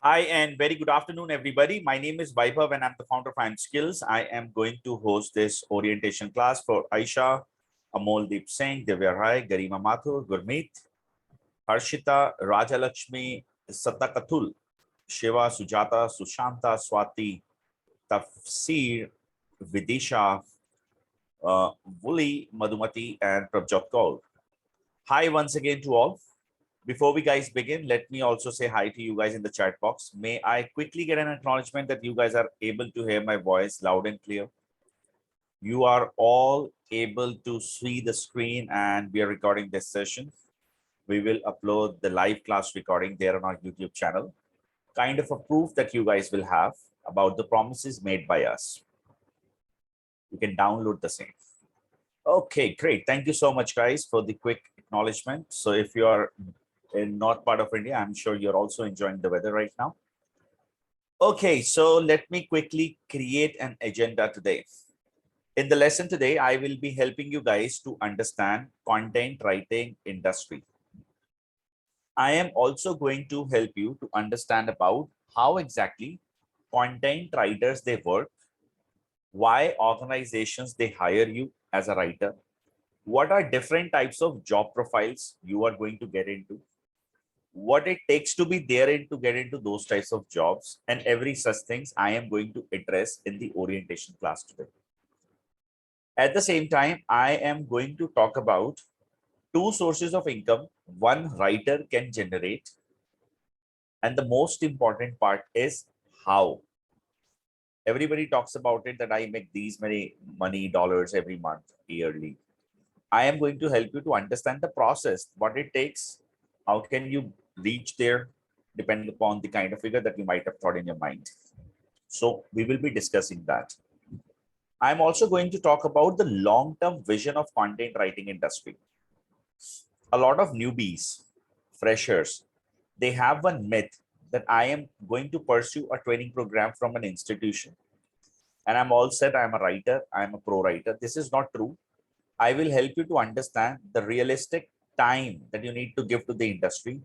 Hi, and very good afternoon, everybody. My name is Vaibhav, and I'm the founder of Skills. I am going to host this orientation class for Aisha, Amoldeep Singh, Divya Rai, Garima Mathur, Gurmeet, Harshita, Rajalakshmi, Satakathul, Shiva, Sujata, Sushanta, Swati, Tafsir, Vidisha, Wuli, Madhumati, and Prabjot Kaur. Hi once again to all. Before we guys begin, let me also say hi to you guys in the chat box. May I quickly get an acknowledgement that you guys are able to hear my voice loud and clear? You are all able to see the screen, and we are recording this session. We will upload the live class recording there on our YouTube channel. Kind of a proof that you guys will have about the promises made by us. You can download the same. Okay, great. Thank you so much, guys, for the quick acknowledgement. So if you are in north part of India, I'm sure you're also enjoying the weather right now. Okay, so let me quickly create an agenda today. In the lesson today, I will be helping you guys to understand content writing industry. I am also going to help you to understand about how exactly content writers they work, why organizations they hire you as a writer, what are different types of job profiles you are going to get into, what it takes to be there and to get into those types of jobs, and every such things I am going to address in the orientation class today. At the same time, I am going to talk about two sources of income one writer can generate. And the most important part is how. Everybody talks about it that I make these many money dollars every month, yearly. I am going to help you to understand the process, what it takes, how can you reach there, depending upon the kind of figure that you might have thought in your mind. So we will be discussing that. I'm also going to talk about the long-term vision of content writing industry. A lot of newbies, freshers, they have one myth that I am going to pursue a training program from an institution and I'm all set. I'm a writer. I'm a pro writer. This is not true. I will help you to understand the realistic time that you need to give to the industry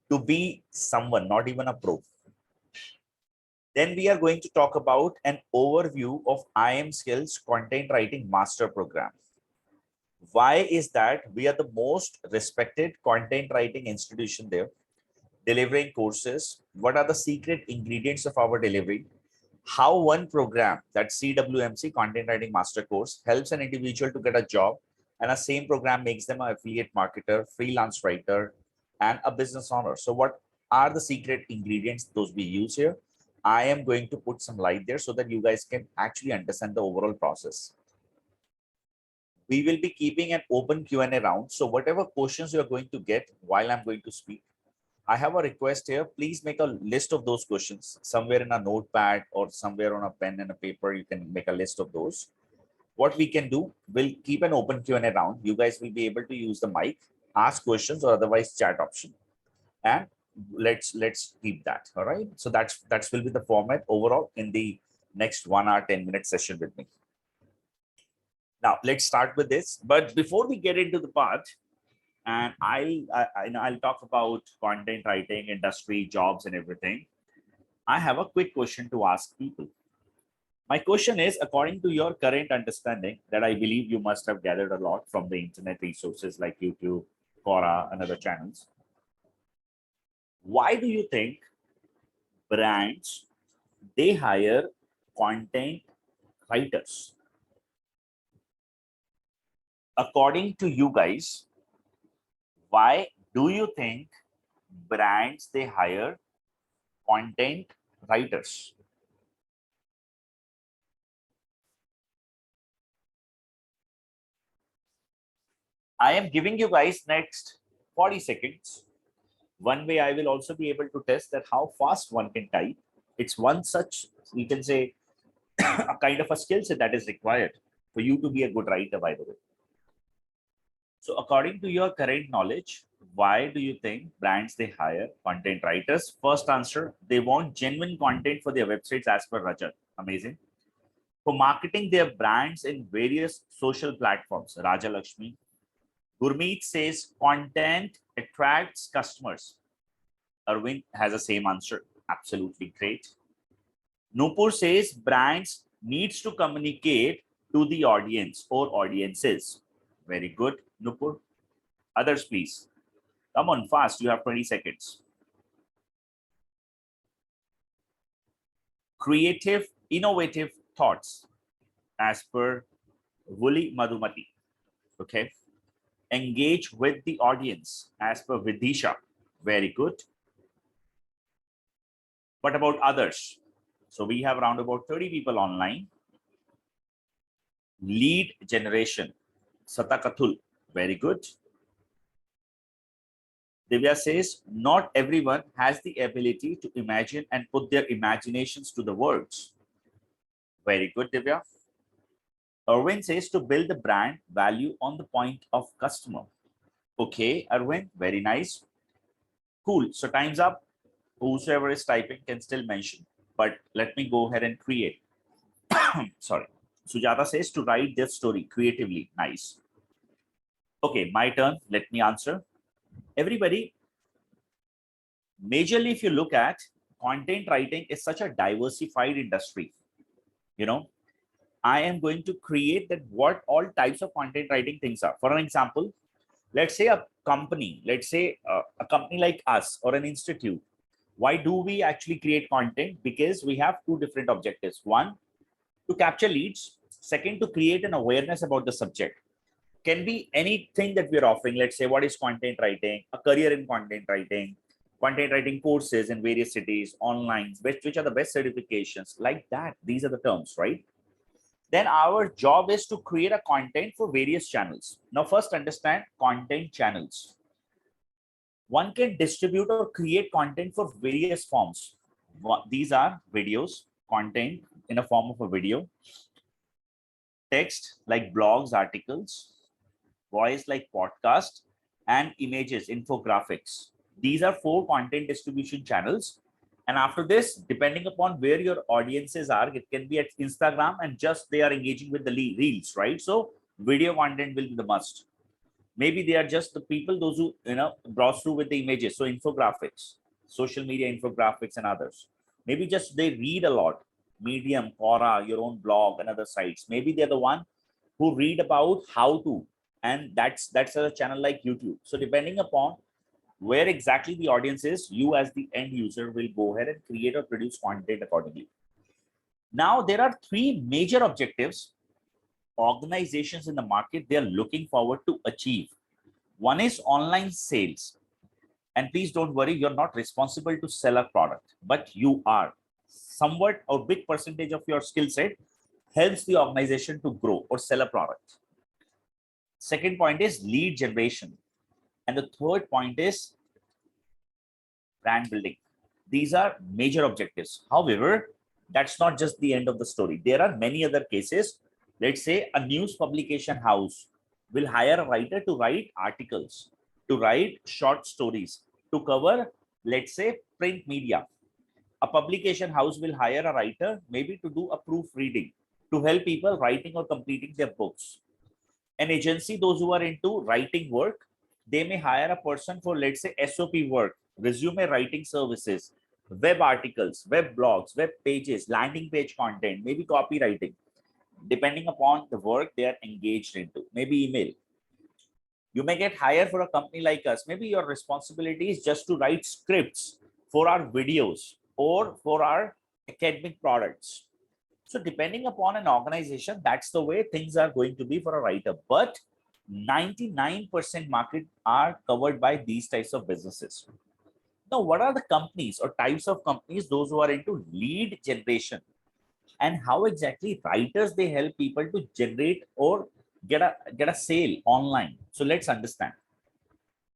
to be someone, not even a pro. Then we are going to talk about an overview of IM Skills Content Writing Master Program. Why is that? We are the most respected content writing institution there, delivering courses. What are the secret ingredients of our delivery? How one program, that CWMC Content Writing Master Course, helps an individual to get a job, and a same program makes them an affiliate marketer, freelance writer, and a business owner. So what are the secret ingredients those we use here? I am going to put some light there so that you guys can actually understand the overall process. We will be keeping an open Q&A round. So whatever questions you are going to get while I'm going to speak, I have a request here. Please make a list of those questions somewhere in a notepad or somewhere on a pen and a paper. You can make a list of those. What we can do, we'll keep an open Q&A round. You guys will be able to use the mic, ask questions, or otherwise chat option. And let's keep that. All right. So that will be the format overall in the next 1 hour, 10-minute session with me. Now let's start with this. But before we get into the part, and I'll talk about content writing, industry, jobs, and everything. I have a quick question to ask people. My question is, according to your current understanding, that I believe you must have gathered a lot from the internet resources like YouTube, Quora, and other channels. Why do you think brands they hire content writers? According to you guys, why do you think brands they hire content writers? I am giving you guys next 40 seconds. One way I will also be able to test that how fast one can type. It's one such, you can say, a kind of a skill set that is required for you to be a good writer, by the way. So according to your current knowledge, why do you think brands they hire content writers? First answer, they want genuine content for their websites as per Rajat. Amazing. For marketing their brands in various social platforms, Raja Lakshmi. Gurmeet says content attracts customers. Arvind has the same answer. Absolutely great. Nupur says brands needs to communicate to the audience or audiences. Very good, Nupur. Others, please. Come on, fast. You have 20 seconds. Creative, innovative thoughts as per Woolly Madhumati. Okay. Engage with the audience as per Vidisha. Very good. What about others? So we have around about 30 people online. Lead generation. Satakathul. Very good. Divya says, not everyone has the ability to imagine and put their imaginations to the words. Very good, Divya. Arvind says to build the brand value on the point of customer. Okay, Arvind, very nice. Cool. So time's up. Whosoever is typing can still mention, but let me go ahead and create. Sorry. Sujata says to write their story creatively. Nice. Okay, my turn. Let me answer. Everybody, majorly, if you look at content writing is such a diversified industry. You know, I am going to create that what all types of content writing things are. For an example, let's say a company, a company like us or an institute. Why do we actually create content? Because we have two different objectives. One, to capture leads. Second, to create an awareness about the subject. Can be anything that we're offering. Let's say, what is content writing, a career in content writing courses in various cities, online, which are the best certifications, like that. These are the terms, right? Then our job is to create a content for various channels. Now, first understand content channels. One can distribute or create content for various forms. These are videos, content in a form of a video, text like blogs, articles, voice like podcast, and images, infographics. These are 4 content distribution channels. And after this, depending upon where your audiences are, it can be at Instagram and just they are engaging with the reels, right? So video content will be the must. Maybe they are just the people, those who, browse through with the images. So infographics, social media infographics and others. Maybe just they read a lot. Medium, Quora, your own blog and other sites. Maybe they're the one who read about how to, and that's a channel like YouTube. So depending upon where exactly the audience is, you as the end user will go ahead and create or produce content accordingly. Now, there are 3 major objectives organizations in the market they are looking forward to achieve. One is online sales. And please don't worry, you're not responsible to sell a product, but you are. Somewhat or big percentage of your skill set helps the organization to grow or sell a product. Second point is lead generation. And the third point is brand building. These are major objectives. However, that's not just the end of the story. There are many other cases. Let's say a news publication house will hire a writer to write articles, to write short stories, to cover, let's say, print media. A publication house will hire a writer maybe to do a proofreading, to help people writing or completing their books. An agency, those who are into writing work, they may hire a person for, let's say, SOP work, resume writing services, web articles, web blogs, web pages, landing page content, maybe copywriting, depending upon the work they are engaged into, maybe email. You may get hired for a company like us. Maybe your responsibility is just to write scripts for our videos or for our academic products. So depending upon an organization, that's the way things are going to be for a writer. But 99% market are covered by these types of businesses. Now, what are the companies or types of companies, those who are into lead generation, and how exactly writers they help people to generate or get a sale online? So let's understand.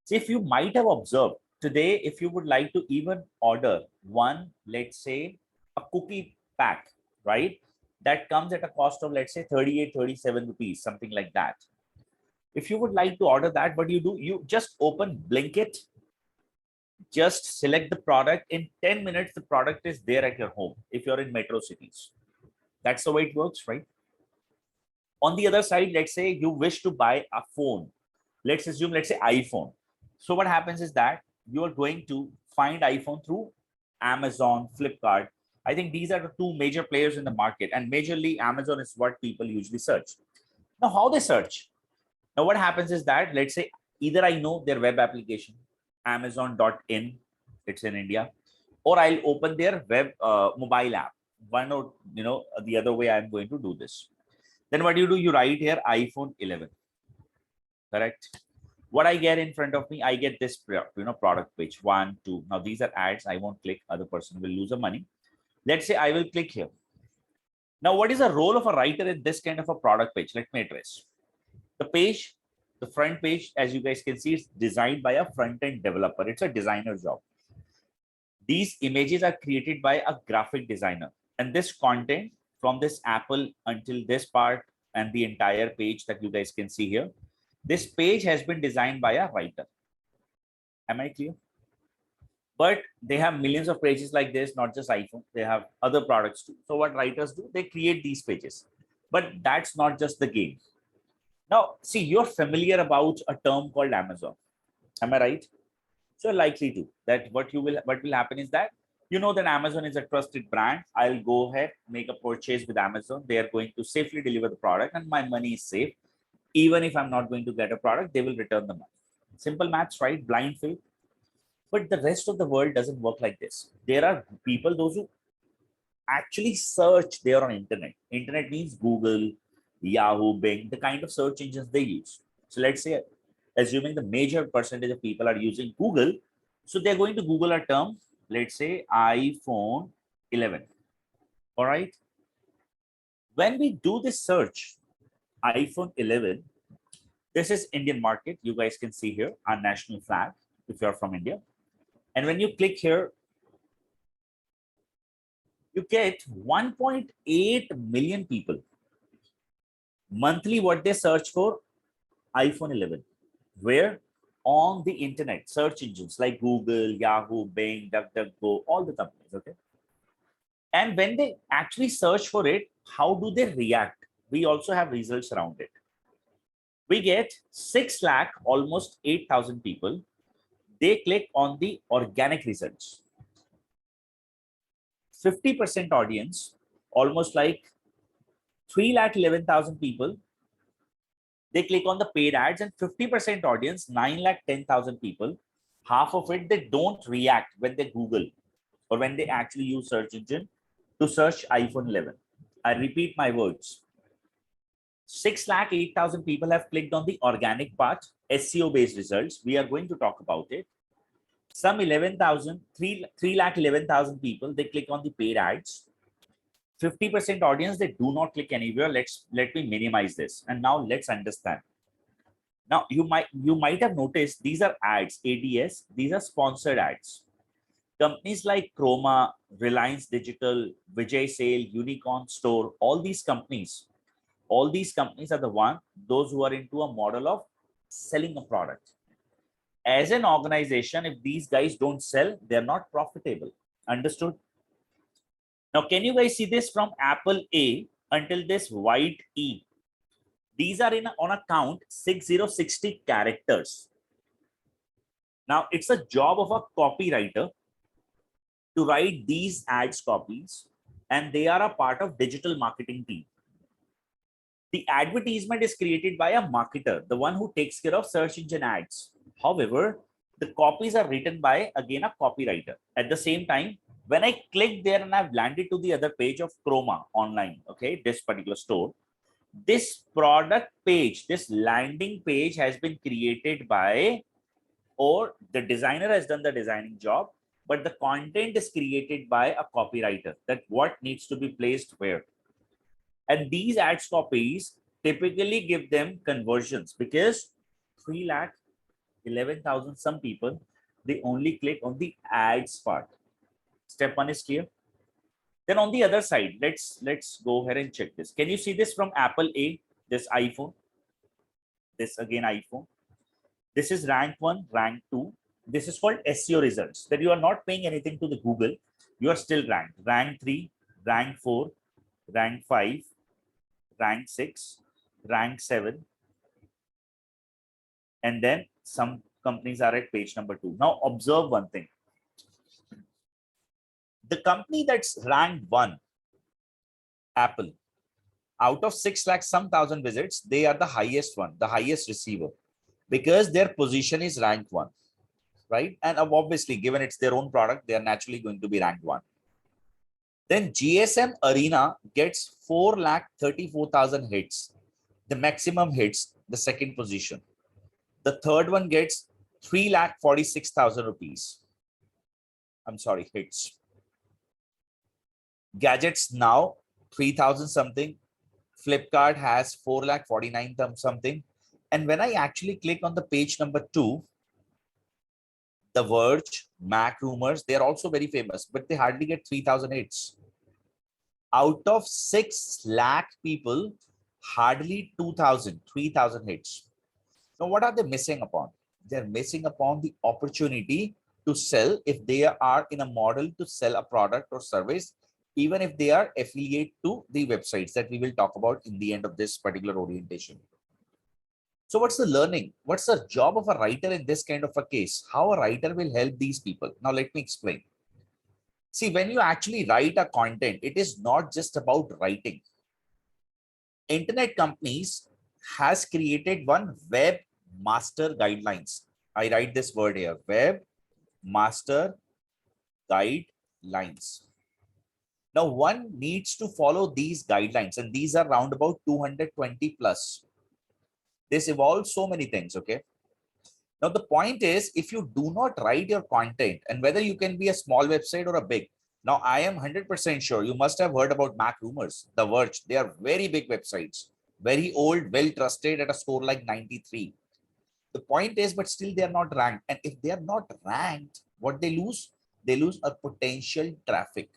So if you might have observed today, if you would like to even order one, let's say a cookie pack, right? That comes at a cost of, let's say, 38, 37 rupees, something like that. If you would like to order that, what do? You just open Blinkit, just select the product. In 10 minutes, the product is there at your home if you're in metro cities. That's the way it works, right? On the other side, let's say you wish to buy a phone. Let's assume, let's say, iPhone. So what happens is that you are going to find iPhone through Amazon, Flipkart. I think these are the two major players in the market, and majorly Amazon is what people usually search. Now, how they search? Now, what happens is that, let's say, either I know their web application, Amazon.in, it's in India, or I'll open their web mobile app. One or the other way I'm going to do this. Then what do? You write here iPhone 11, correct? What I get in front of me, I get this product page, 1, 2. Now these are ads. I won't click. Other person will lose the money. Let's say I will click here. Now, what is the role of a writer in this kind of a product page? Let me address. The page, the front page, as you guys can see, is designed by a front-end developer. It's a designer job. These images are created by a graphic designer. And this content from this Apple until this part and the entire page that you guys can see here, this page has been designed by a writer. Am I clear? But they have millions of pages like this, not just iPhone. They have other products too. So what writers do, they create these pages. But that's not just the game. Now, see, you're familiar about a term called Amazon. Am I right? So likely to that what will happen is that you know that Amazon is a trusted brand. I'll go ahead, make a purchase with Amazon. They are going to safely deliver the product and my money is safe. Even if I'm not going to get a product, they will return the money. Simple maths, right? Blind faith. But the rest of the world doesn't work like this. There are people, those who actually search there on internet. Internet means Google, Yahoo, Bing, the kind of search engines they use. So let's say, assuming the major percentage of people are using Google, so they're going to Google a term, let's say iPhone 11. All right. When we do this search, iPhone 11, this is Indian market. You guys can see here our national flag if you're from India. And when you click here, you get 1.8 million people monthly what they search for iPhone 11. Where? On the internet, search engines like Google, Yahoo, Bing, DuckDuckGo, all the companies, okay? And when they actually search for it, how do they react? We also have results around it. We get 6 lakh, almost 8,000 people. They click on the organic results. 50% audience, almost like 3,11,000 people, they click on the paid ads, and 50% audience, 9,10,000 people, half of it, they don't react when they Google or when they actually use search engine to search iPhone 11. I repeat my words. 6,08,000 people have clicked on the organic part, SEO based results. We are going to talk about it. Some 11,000, 3,11,000 people, they click on the paid ads. 50% audience, they do not click anywhere. Let me minimize this. And now let's understand. Now you might have noticed these are ads, ADS, these are sponsored ads. Companies like Chroma, Reliance Digital, Vijay Sale, Unicorn Store, all these companies are the those who are into a model of selling a product. As an organization, if these guys don't sell, they're not profitable. Understood? Now, can you guys see this from Apple A until this white E? These are on a count 6060 characters. Now, it's a job of a copywriter to write these ads copies, and they are a part of digital marketing team. The advertisement is created by a marketer, the one who takes care of search engine ads. However, the copies are written by, again, a copywriter. At the same time, when I click there and I've landed to the other page of Chroma online, okay, this particular store, this product page, this landing page has been created by, or the designer has done the designing job, but the content is created by a copywriter, that what needs to be placed where. And these ads copies typically give them conversions, because 3,11,000 some people, they only click on the ads part. Step one is clear. Then on the other side, let's go ahead and check this. Can you see this from Apple A? This iPhone, this again iPhone. This is rank 1, rank 2. This is called SEO results, that you are not paying anything to the Google. You are still ranked. Rank 3, rank 4, rank 5, rank 6, rank 7. And then some companies are at page number 2. Now observe one thing. The company that's ranked 1, Apple, out of 6 lakh some thousand visits, they are the highest one, the highest receiver, because their position is ranked 1, right? And obviously, given it's their own product, they are naturally going to be ranked 1. Then GSM Arena gets 4 lakh 34,000 hits, the maximum hits, the second position. The third one gets 3 lakh 46,000 rupees. I'm sorry, hits. Gadgets Now 3,000 something. Flipkart has 4 lakh 49 something. And when I actually click on the page number 2, The Verge, Mac Rumors, they are also very famous, but they hardly get 3,000 hits. Out of 6 lakh people, hardly 2,000, 3,000 hits. Now, what are they missing upon? They're missing upon the opportunity to sell if they are in a model to sell a product or service, even if they are affiliate to the websites that we will talk about in the end of this particular orientation. So what's the learning? What's the job of a writer in this kind of a case? How a writer will help these people? Now, let me explain. See, when you actually write a content, it is not just about writing. Internet companies has created one web master guidelines. I write this word here, web master guidelines. Now, one needs to follow these guidelines, and these are round about 220 plus. This involves so many things, okay? Now, the point is, if you do not write your content, and whether you can be a small website or a big, now I am 100% sure you must have heard about Mac Rumors, The Verge. They are very big websites, very old, well trusted at a score like 93. The point is, but still they are not ranked. And if they are not ranked, what they lose? They lose a potential traffic.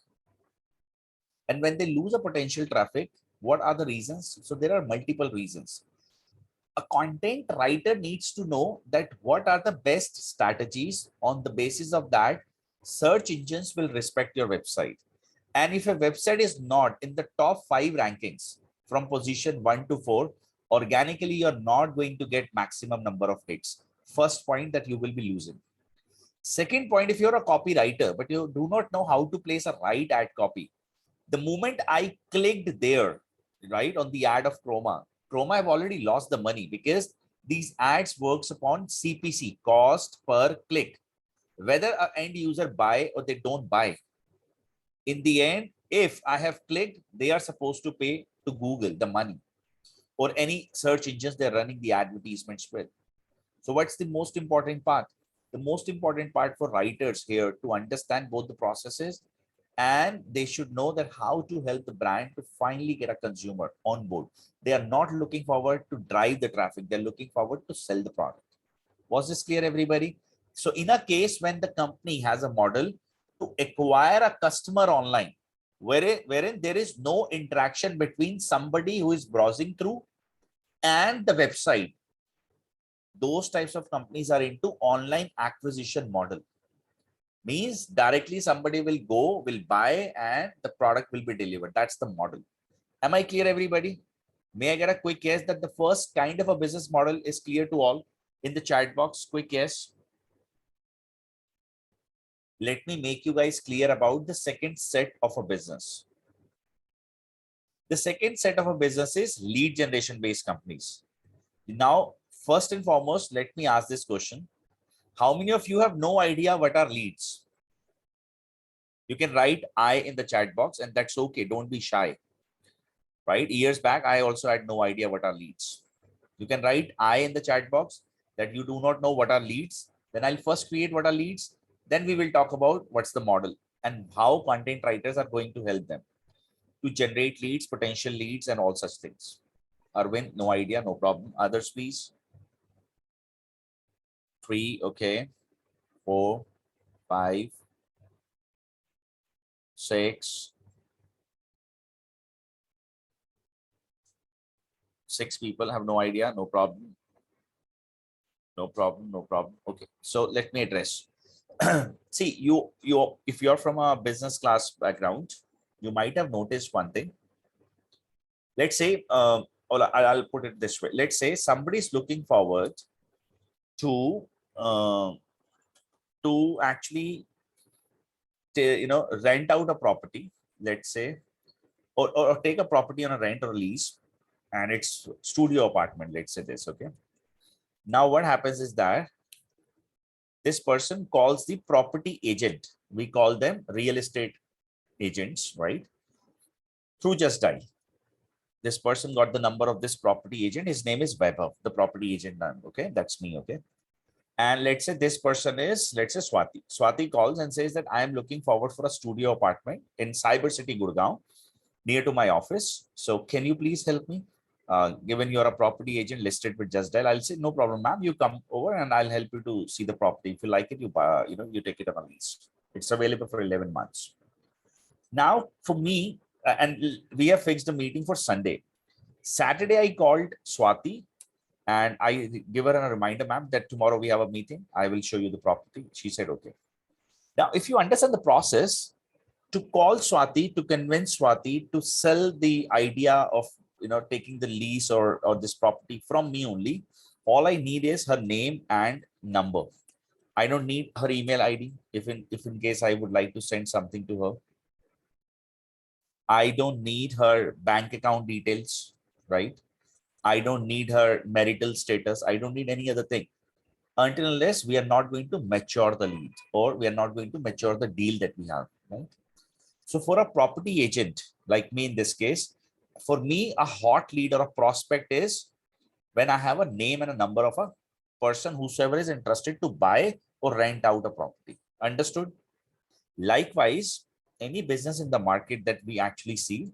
And when they lose a potential traffic, what are the reasons? So there are multiple reasons. A content writer needs to know that what are the best strategies. On the basis of that, search engines will respect your website. And if a website is not in the top 5 rankings from position 1 to 4, organically, you're not going to get maximum number of hits. First point that you will be losing. Second point, if you're a copywriter, but you do not know how to place a right ad copy, the moment I clicked there, right, on the ad of Chroma, I've already lost the money because these ads works upon CPC, cost per click. Whether an end user buy or they don't buy, in the end, if I have clicked, they are supposed to pay to Google the money or any search engines they're running the advertisements with. So what's the most important part? The most important part for writers here to understand both the processes, and they should know that how to help the brand to finally get a consumer on board. They are not looking forward to drive the traffic. They're looking forward to sell the product. Was this clear, everybody? So in a case when the company has a model to acquire a customer online, wherein there is no interaction between somebody who is browsing through and the website, those types of companies are into online acquisition model. Means directly somebody will buy and the product will be delivered. That's the model. Am I clear, everybody? May I get a quick yes that the first kind of a business model is clear to all in the chat box? Quick yes. Let me make you guys clear about the second set of a business. The second set of a business is lead generation based companies. Now, first and foremost, let me ask this question. How many of you have no idea what are leads? You can write I in the chat box, and that's okay. Don't be shy. Right? Years back, I also had no idea what are leads. You can write I in the chat box that you do not know what are leads. Then I'll first create what are leads. Then we will talk about what's the model and how content writers are going to help them to generate leads, potential leads, and all such things. Arvind, no idea, no problem. Others, please. 3, okay. 4, 5, 6. 6 people have no idea, no problem. No problem, no problem. Okay, so let me address. See, if you're from a business class background, you might have noticed one thing. Let's say, I'll put it this way. Let's say somebody is looking forward to actually rent out a property, let's say, or take a property on a rent or lease, and it's studio apartment, let's say this, okay? Now what happens is that this person calls the property agent. We call them real estate agents, right? Through Just Dial. This person got the number of this property agent. His name is Vaibhav, the property agent. Okay, that's me. Okay. And let's say this person is, let's say Swati. Swati calls and says that I am looking forward for a studio apartment in Cyber City, Gurgaon, near to my office. So can you please help me? Given you're a property agent listed with Just Dial, I'll say, no problem, ma'am. You come over and I'll help you to see the property. If you like it, you buy, you take it on a lease. It's available for 11 months. Now, for me, and we have fixed a meeting for Sunday. Saturday, I called Swati and I give her a reminder, ma'am, that tomorrow we have a meeting. I will show you the property. She said, okay. Now, if you understand the process, to call Swati, to convince Swati to sell the idea of taking the lease or this property from me only, all I need is her name and number. I don't need her email ID if in case I would like to send something to her. I don't need her bank account details, right? I don't need her marital status. I don't need any other thing until unless we are not going to mature the lead or we are not going to mature the deal that we have, right? So for a property agent like me in this case, for me, a hot lead or a prospect is when I have a name and a number of a person whosoever is interested to buy or rent out a property. Understood? Likewise, any business in the market that we actually see,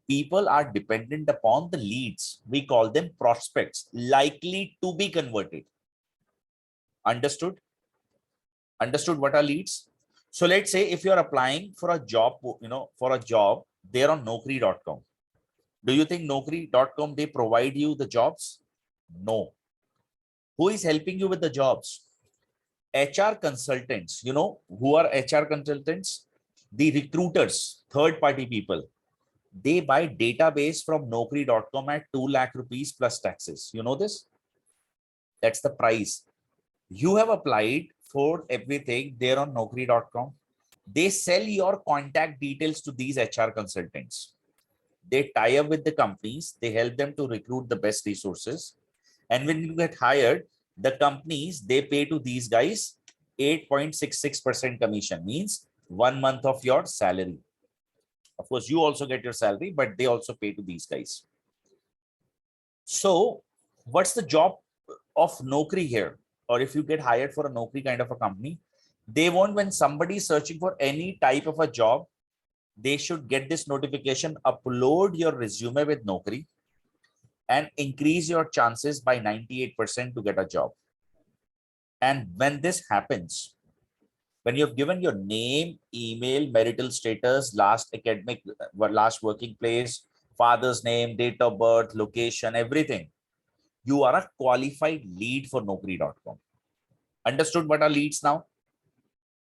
people are dependent upon the leads. We call them prospects, likely to be converted. Understood? Understood what are leads? So let's say if you're applying for a job, there on Naukri.com. Do you think Naukri.com, they provide you the jobs? No. Who is helping you with the jobs? HR consultants. You know who are HR consultants? The recruiters, third-party people. They buy database from Naukri.com at 2 lakh rupees plus taxes. You know this? That's the price. You have applied for everything there on Naukri.com. They sell your contact details to these HR consultants. They tie up with the companies. They help them to recruit the best resources. And when you get hired, the companies, they pay to these guys 8.66% commission, means 1 month of your salary. Of course, you also get your salary, but they also pay to these guys. So what's the job of Naukri here? Or if you get hired for a Naukri kind of a company, they want, when somebody is searching for any type of a job, they should get this notification, upload your resume with Naukri and increase your chances by 98% to get a job. And when this happens, when you've given your name, email, marital status, last working place, father's name, date of birth, location, everything, you are a qualified lead for Naukri.com. Understood what are leads now?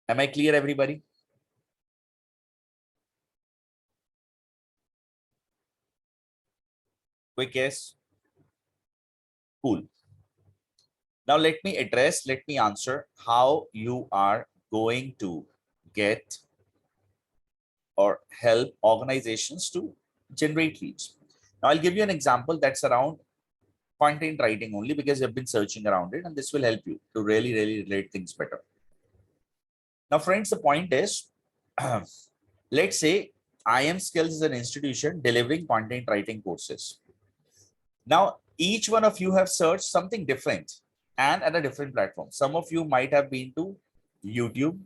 Am I clear, everybody? Quick yes? Cool. Now let me answer how you are going to get or help organizations to generate leads. Now I'll give you an example that's around content writing only, because you've been searching around it, and this will help you to really relate things better. Now, friends, the point is, let's say IM Skills is an institution delivering content writing courses. Now, each one of you have searched something different and at a different platform. Some of you might have been to YouTube.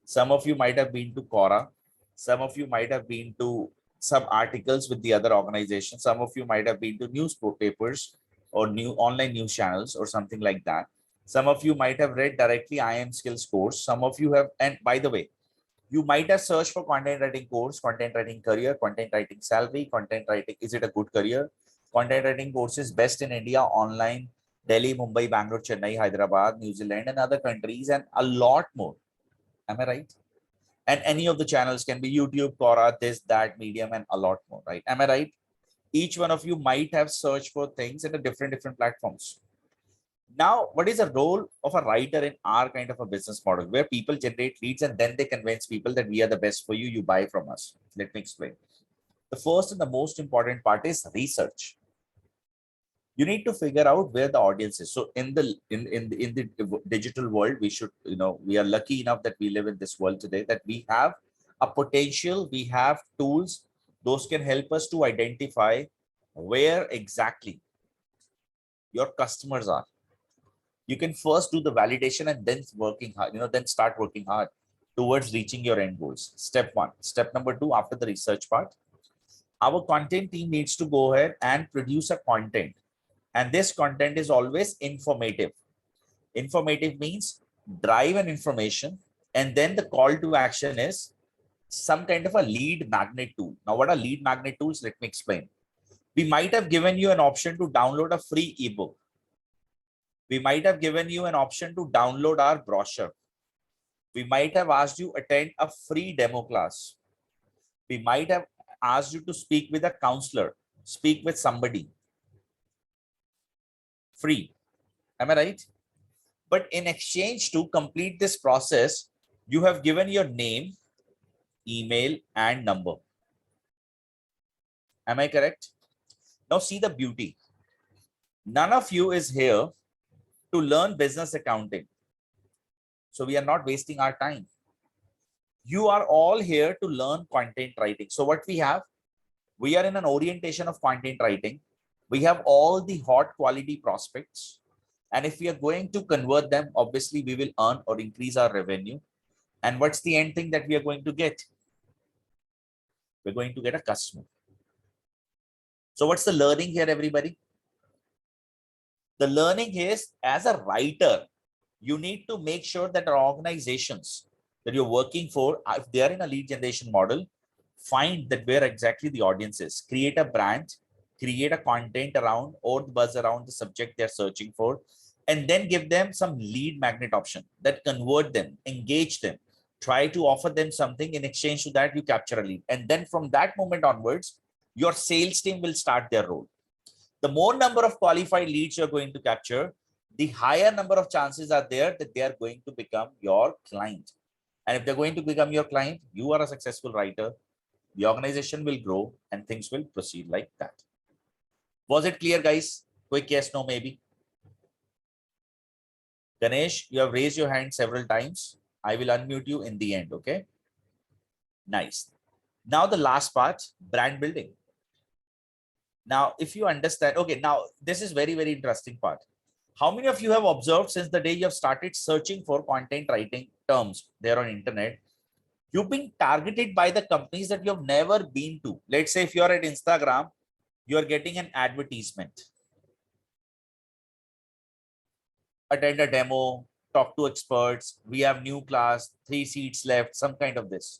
Some of you might have been to Quora. Some of you might have been to some articles with the other organizations. Some of you might have been to newspapers or online news channels or something like that. Some of you might have read directly IM Skills course. Some of you have, and by the way, you might have searched for content writing course, content writing career, content writing salary, content writing, is it a good career? Content writing courses best in India, online, Delhi, Mumbai, Bangalore, Chennai, Hyderabad, New Zealand, and other countries, and a lot more. Am I right? And any of the channels can be YouTube, Quora, this, that, Medium, and a lot more, right? Am I right? Each one of you might have searched for things in a different platforms. Now, what is the role of a writer in our kind of a business model where people generate leads and then they convince people that we are the best for you, you buy from us? Let me explain. The first and the most important part is research. You need to figure out where the audience is. So in the digital world, we should, we are lucky enough that we live in this world today, that we have a potential, we have tools, those can help us to identify where exactly your customers are. You can first do the validation and then working hard, then start working hard towards reaching your end goals. Step one. Step number two, after the research part, our content team needs to go ahead and produce a content. And this content is always informative. Informative means drive an information. And then the call to action is some kind of a lead magnet tool. Now, what are lead magnet tools? Let me explain. We might have given you an option to download a free ebook. We might have given you an option to download our brochure. We might have asked you attend a free demo class. We might have asked you to speak with a counselor, speak with somebody. Free. Am I right? But in exchange to complete this process, you have given your name, email, and number. Am I correct? Now see the beauty. None of you is here to learn business accounting. So we are not wasting our time. You are all here to learn content writing. So what we have, we are in an orientation of content writing. We have all the hot quality prospects. And if we are going to convert them, obviously we will earn or increase our revenue. And what's the end thing that we are going to get? We're going to get a customer. So what's the learning here, everybody? The learning is, as a writer, you need to make sure that our organizations that you're working for, if they are in a lead generation model, find that where exactly the audience is, create a brand, create a content around or the buzz around the subject they're searching for, and then give them some lead magnet option that convert them, engage them, try to offer them something. In exchange to that, you capture a lead. And then from that moment onwards, your sales team will start their role. The more number of qualified leads you're going to capture, the higher number of chances are there that they are going to become your client. And if they're going to become your client, you are a successful writer, the organization will grow and things will proceed like that. Was it clear, guys? Quick yes, no, maybe. Ganesh, you have raised your hand several times. I will unmute you in the end, okay? Nice. Now the last part, brand building. Now, if you understand, okay, now this is very, very interesting part. How many of you have observed since the day you have started searching for content writing terms there on internet, you've been targeted by the companies that you have never been to? Let's say if you're at Instagram, you're getting an advertisement. Attend a demo, talk to experts, we have new class, 3 seats left, some kind of this.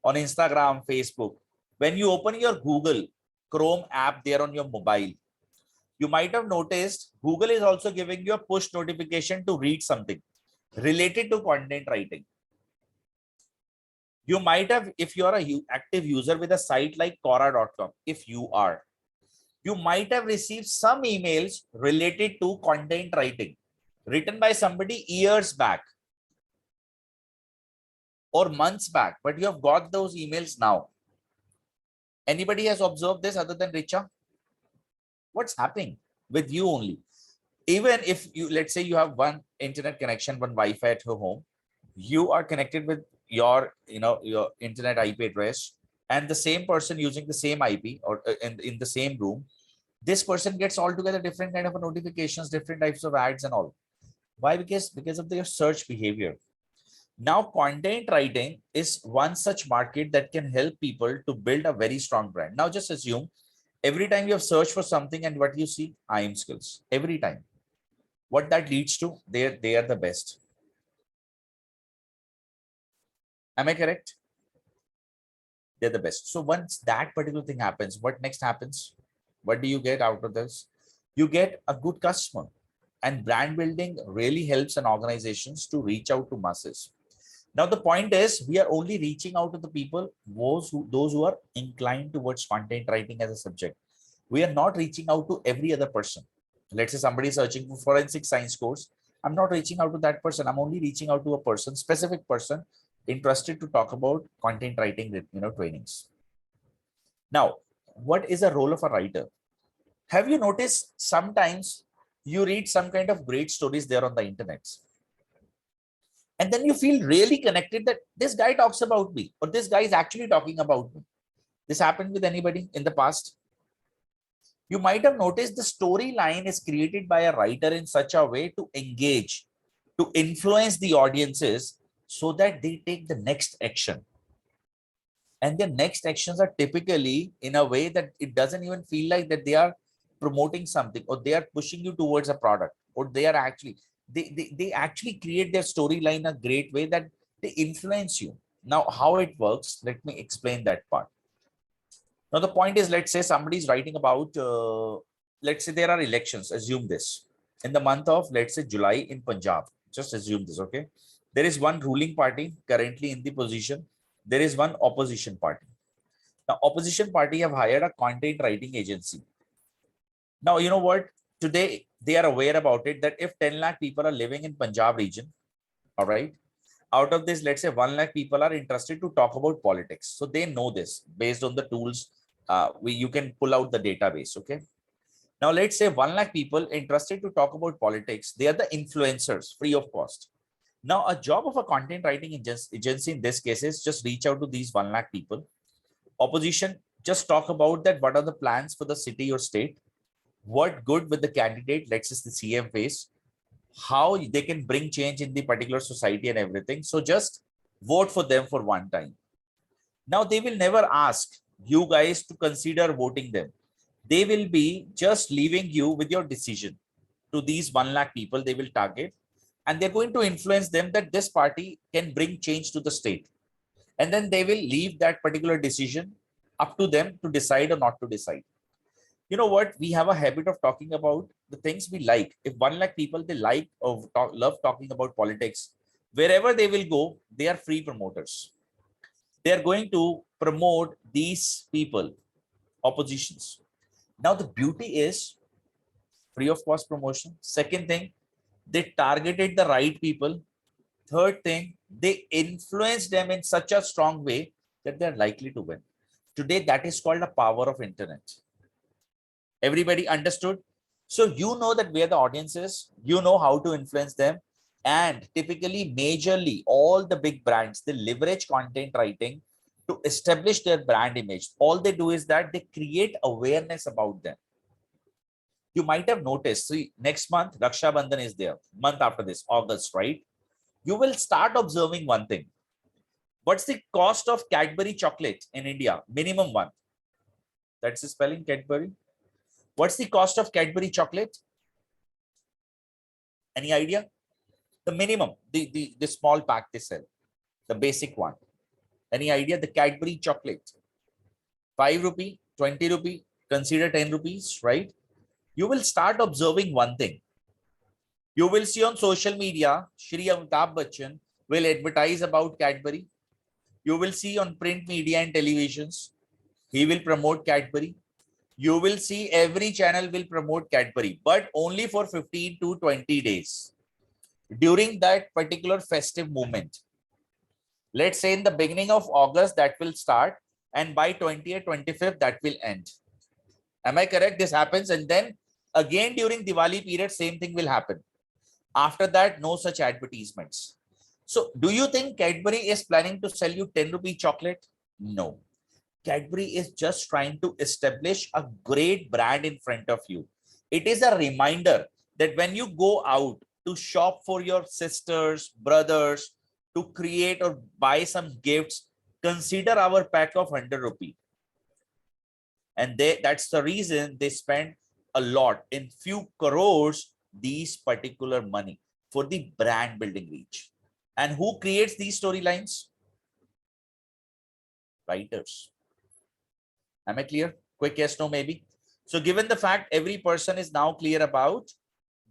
On Instagram, Facebook. When you open your Google Chrome app there on your mobile, you might have noticed Google is also giving you a push notification to read something related to content writing. You might have, if you're an active user with a site like Quora.com, if you are, you might have received some emails related to content writing written by somebody years back or months back, but you have got those emails now. Anybody has observed this other than Richa? What's happening with you only? Even if you, let's say you have one internet connection, one Wi-Fi at your home, you are connected with your, your internet IP address, and the same person using the same IP or in the same room, this person gets altogether different kind of notifications, different types of ads and all. Why? Because of their search behavior. Now, content writing is one such market that can help people to build a very strong brand. Now, just assume every time you have searched for something and what you see, IM skills. Every time. What that leads to, they are the best. Am I correct? They're the best. So once that particular thing happens, what next happens? What do you get out of this? You get a good customer. And brand building really helps an organizations to reach out to masses. Now, the point is, we are only reaching out to the people, those who are inclined towards content writing as a subject. We are not reaching out to every other person. Let's say somebody is searching for forensic science course. I'm not reaching out to that person. I'm only reaching out to a person, specific person interested to talk about content writing, trainings. Now, what is the role of a writer? Have you noticed sometimes you read some kind of great stories there on the internet, and then you feel really connected that this guy talks about me, or this guy is actually talking about me. This happened with anybody in the past? You might have noticed the storyline is created by a writer in such a way to engage, to influence the audiences so that they take the next action. And their next actions are typically in a way that it doesn't even feel like that they are promoting something, or they are pushing you towards a product, or they are actually, they actually create their storyline a great way that they influence you. Now, how it works, let me explain that part. Now, the point is, let's say somebody is writing about, let's say there are elections, assume this, in the month of, let's say, July in Punjab. Just assume this, okay? There is one ruling party currently in the position. There is one opposition party. Now, opposition party have hired a content writing agency. Now, you know what? Today, they are aware about it that if 10 lakh people are living in Punjab region, all right, out of this, let's say 1 lakh people are interested to talk about politics. So they know this based on the tools. You can pull out the database. Okay. Now let's say 1 lakh people interested to talk about politics. They are the influencers free of cost. Now a job of a content writing agency in this case is just reach out to these 1 lakh people. Opposition, just talk about that. What are the plans for the city or state? What good with the candidate, let's say the CM face, how they can bring change in the particular society and everything. So just vote for them for one time. Now they will never ask you guys to consider voting them. They will be just leaving you with your decision to these 1 lakh people they will target, and they're going to influence them that this party can bring change to the state. And then they will leave that particular decision up to them to decide or not to decide. You know what? We have a habit of talking about the things we like. If 1 lakh people, they like or love talking about politics, wherever they will go, they are free promoters. They are going to promote these people, oppositions. Now, the beauty is free of cost promotion. Second thing, they targeted the right people. Third thing, they influenced them in such a strong way that they're likely to win. Today, that is called the power of internet. Everybody understood? So you know that where the audience is, you know how to influence them. And typically, majorly, all the big brands, they leverage content writing to establish their brand image. All they do is that they create awareness about them. You might have noticed, see, next month, Raksha Bandhan is there. Month after this, August, right? You will start observing one thing. What's the cost of Cadbury chocolate in India? Minimum one. That's the spelling, Cadbury. What's the cost of Cadbury chocolate? Any idea? The minimum, the small pack they sell, the basic one. Any idea? The Cadbury chocolate, 5 rupee, 20 rupee, consider 10 rupees, right? You will start observing one thing. You will see on social media, Shri Amitabh Bachchan will advertise about Cadbury. You will see on print media and televisions, he will promote Cadbury. You will see every channel will promote Cadbury, but only for 15 to 20 days. During that particular festive moment, let's say in the beginning of August, that will start, and by 20th, 25th, that will end. Am I correct? This happens, and then again during Diwali period, same thing will happen. After that, no such advertisements. So do you think Cadbury is planning to sell you 10 rupee chocolate? No. Cadbury is just trying to establish a great brand in front of you. It is a reminder that when you go out to shop for your sisters, brothers, to create or buy some gifts, consider our pack of 100 rupee. And that's the reason they spend a lot, in few crores, these particular money for the brand building reach. And who creates these storylines? Writers. Am I clear? Quick yes, no, maybe. So given the fact every person is now clear about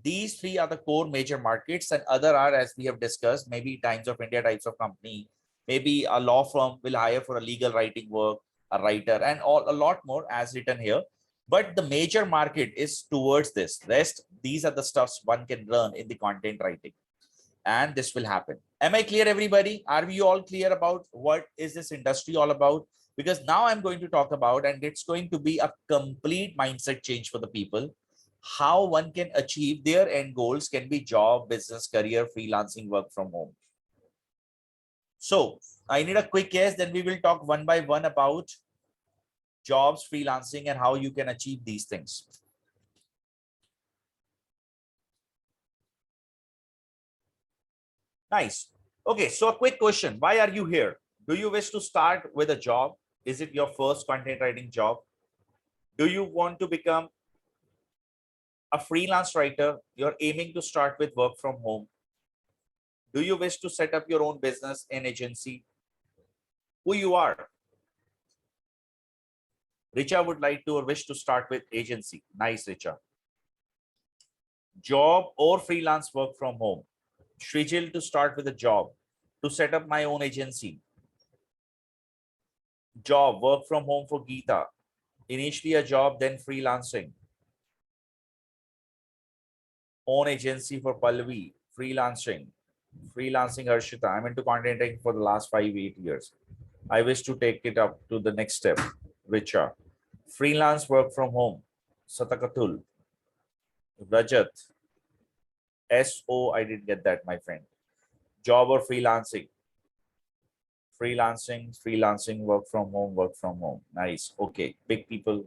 these three are the core major markets, and other are, as we have discussed, maybe Times of India types of company, maybe a law firm will hire for a legal writing work, a writer, and a lot more as written here. But the major market is towards this. Rest, these are the stuffs one can learn in the content writing. And this will happen. Am I clear, everybody? Are we all clear about what is this industry all about? Because now I'm going to talk about, and it's going to be a complete mindset change for the people. How one can achieve their end goals can be job, business, career, freelancing, work from home. So I need a quick guess. Then we will talk one by one about jobs, freelancing, and how you can achieve these things. Nice. Okay, so a quick question. Why are you here? Do you wish to start with a job? Is it your first content writing job? Do you want to become a freelance writer? You're aiming to start with work from home. Do you wish to set up your own business and agency? Who you are? Richa would like to or wish to start with agency. Nice, Richa. Job or freelance work from home. Shrijil to start with a job, to set up my own agency. Job, work from home for Geeta. Initially a job, then freelancing. Own agency for Pallavi. Freelancing. Freelancing Harshita. I'm into content writing for the last 5-8 years. I wish to take it up to the next step. Richa. Freelance work from home. Satakatul. Rajat. SO. I didn't get that, my friend. Job or freelancing? Freelancing, work from home, work from home. Nice. Okay. Big people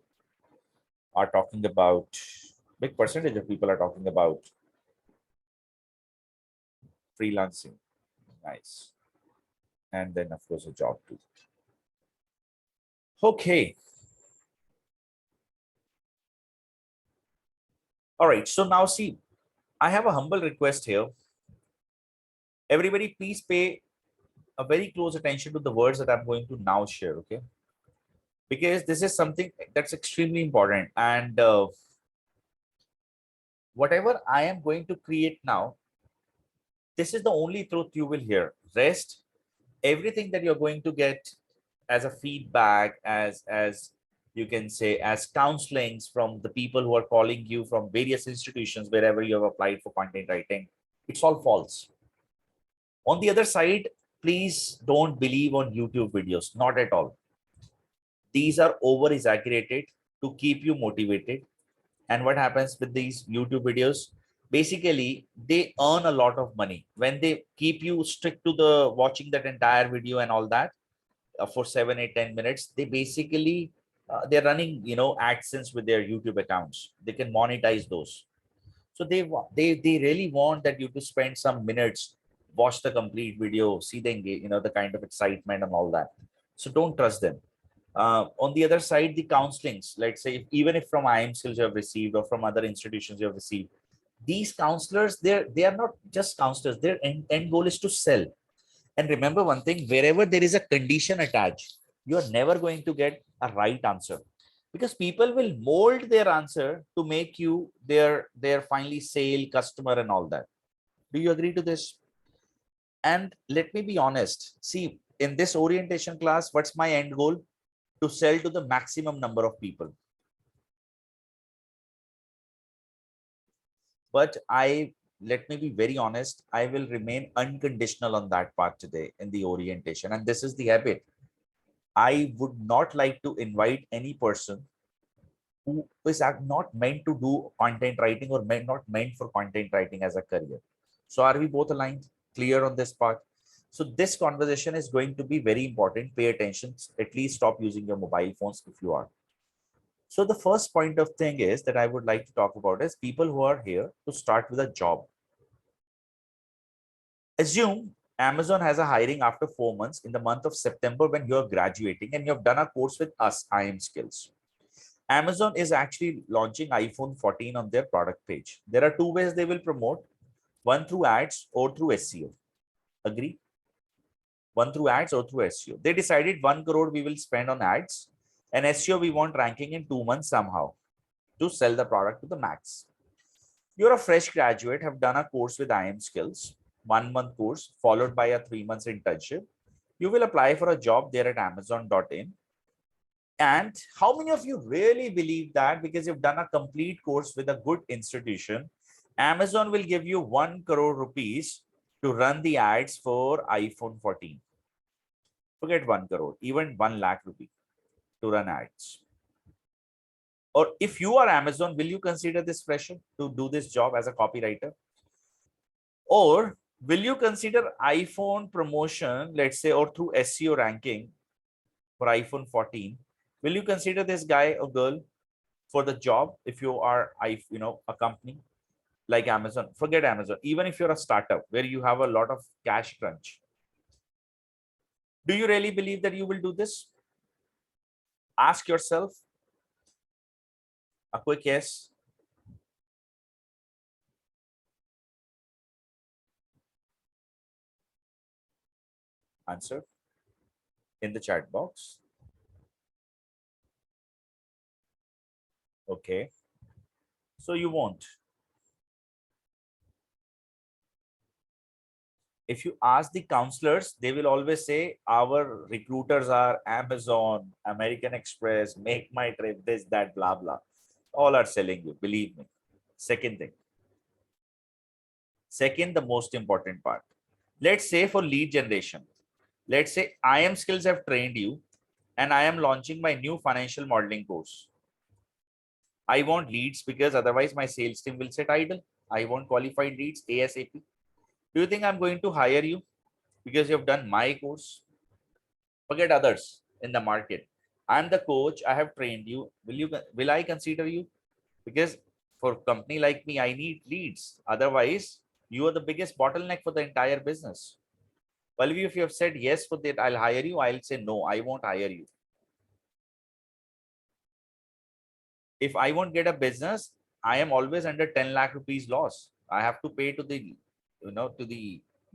are talking about, big percentage of people are talking about freelancing. Nice. And then, of course, a job too. Okay. All right. So now see, I have a humble request here. Everybody, please pay a very close attention to the words that I'm going to now share. Okay. Because this is something that's extremely important. And whatever I am going to create now, this is the only truth you will hear. Rest, everything that you're going to get as a feedback, as you can say, as counselings from the people who are calling you from various institutions, wherever you have applied for content writing, it's all false. On the other side, please don't believe on YouTube videos, not at all. These are over exaggerated to keep you motivated. And what happens with these YouTube videos? Basically, they earn a lot of money when they keep you strict to the watching that entire video and all that for 7, 8, 10 minutes. They basically they're running, AdSense with their YouTube accounts. They can monetize those. So they really want that you to spend some minutes, watch the complete video, see the the kind of excitement and all that. So don't trust them. On the other side, the counselings, let's say, even if from IM skills you have received or from other institutions you have received, these counselors, they are not just counselors. Their end goal is to sell. And remember one thing, wherever there is a condition attached, you are never going to get a right answer, because people will mold their answer to make you their finally sale customer and all that. Do you agree to this? And let me be honest. See, in this orientation class, what's my end goal? To sell to the maximum number of people. But let me be very honest, I will remain unconditional on that part today in the orientation. And this is the habit. I would not like to invite any person who is not meant to do content writing or not meant for content writing as a career. So are we both aligned, clear on this part? So this conversation is going to be very important. Pay attention. At least stop using your mobile phones if you are. So the first point of thing is that I would like to talk about is people who are here to start with a job. Assume Amazon has a hiring after 4 months in the month of September when you're graduating and you have done a course with us, IM Skills. Amazon is actually launching iPhone 14 on their product page. There are two ways they will promote, one through ads or through SEO. Agree? One through ads or through SEO. They decided 1 crore we will spend on ads, and SEO we want ranking in 2 months somehow to sell the product to the max. You're a fresh graduate, have done a course with IM Skills, 1 month course followed by a 3 months internship. You will apply for a job there at Amazon.in. And how many of you really believe that because you've done a complete course with a good institution, Amazon will give you 1 crore rupees to run the ads for iPhone 14? Forget 1 crore, even 1 lakh rupee to run ads. Or if you are Amazon, will you consider this pressure to do this job as a copywriter? Or will you consider iPhone promotion, let's say, or through SEO ranking for iPhone 14? Will you consider this guy or girl for the job if you are, a company like Amazon? Forget Amazon. Even if you're a startup where you have a lot of cash crunch, do you really believe that you will do this? Ask yourself a quick yes. Answer in the chat box. Okay. So you won't. If you ask the counselors, they will always say our recruiters are Amazon, American Express, Make My Trip, this, that, blah, blah. All are selling you, believe me. Second thing. Second, the most important part. Let's say for lead generation, let's say IM Skills have trained you and I am launching my new financial modeling course. I want leads because otherwise my sales team will sit idle. I want qualified leads ASAP. Do you think I'm going to hire you because you've done my course? Forget others in the market. I'm the coach. I have trained you. Will I consider you? Because for a company like me, I need leads. Otherwise, you are the biggest bottleneck for the entire business. Well, if you have said yes for that, I'll hire you. I'll say no, I won't hire you. If I won't get a business, I am always under 10 lakh rupees loss. I have to pay to the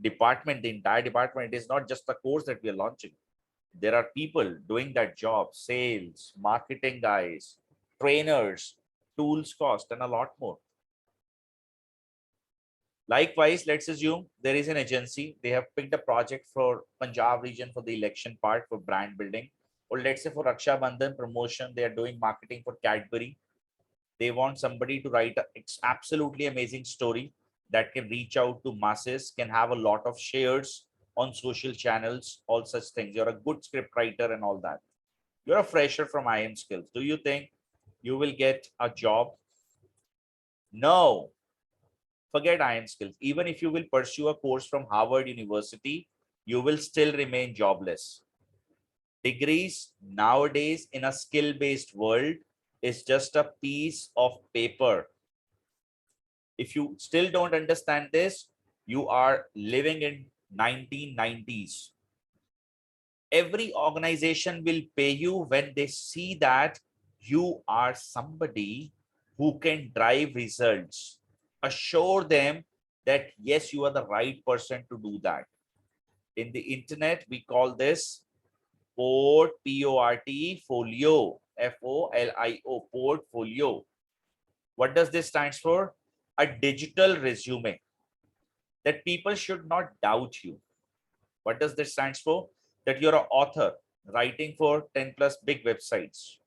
department, the entire department. It is not just the course that we are launching. There are people doing that job, sales, marketing guys, trainers, tools cost, and a lot more. Likewise, let's assume there is an agency. They have picked a project for Punjab region for the election part for brand building. Or let's say for Raksha Bandhan promotion, they are doing marketing for Cadbury. They want somebody to write an absolutely amazing story that can reach out to masses, can have a lot of shares on social channels, all such things. You're a good script writer and all that. You're a fresher from IM Skills. Do you think you will get a job? No. Forget IM Skills. Even if you will pursue a course from Harvard University, you will still remain jobless. Degrees nowadays in a skill-based world is just a piece of paper. If you still don't understand this, you are living in 1990s. Every organization will pay you when they see that you are somebody who can drive results. Assure them that yes, you are the right person to do that. In the internet, we call this portfolio, FOLIO, portfolio. What does this stands for? A digital resume that people should not doubt you. What does this stands for? That you're an author writing for 10 plus big websites,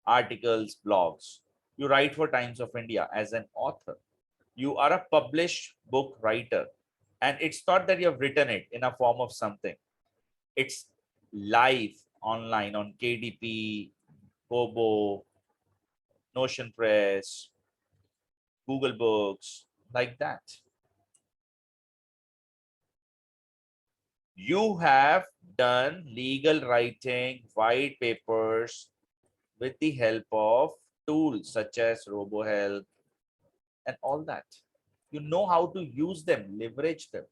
articles, blogs. You write for Times of India as an author. You are a published book writer. And it's not that you have written it in a form of something. It's live online on KDP, Kobo, Notion Press, Google Books, like that. You have done legal writing, white papers with the help of tools such as RoboHelp and all that. You know how to use them, leverage them.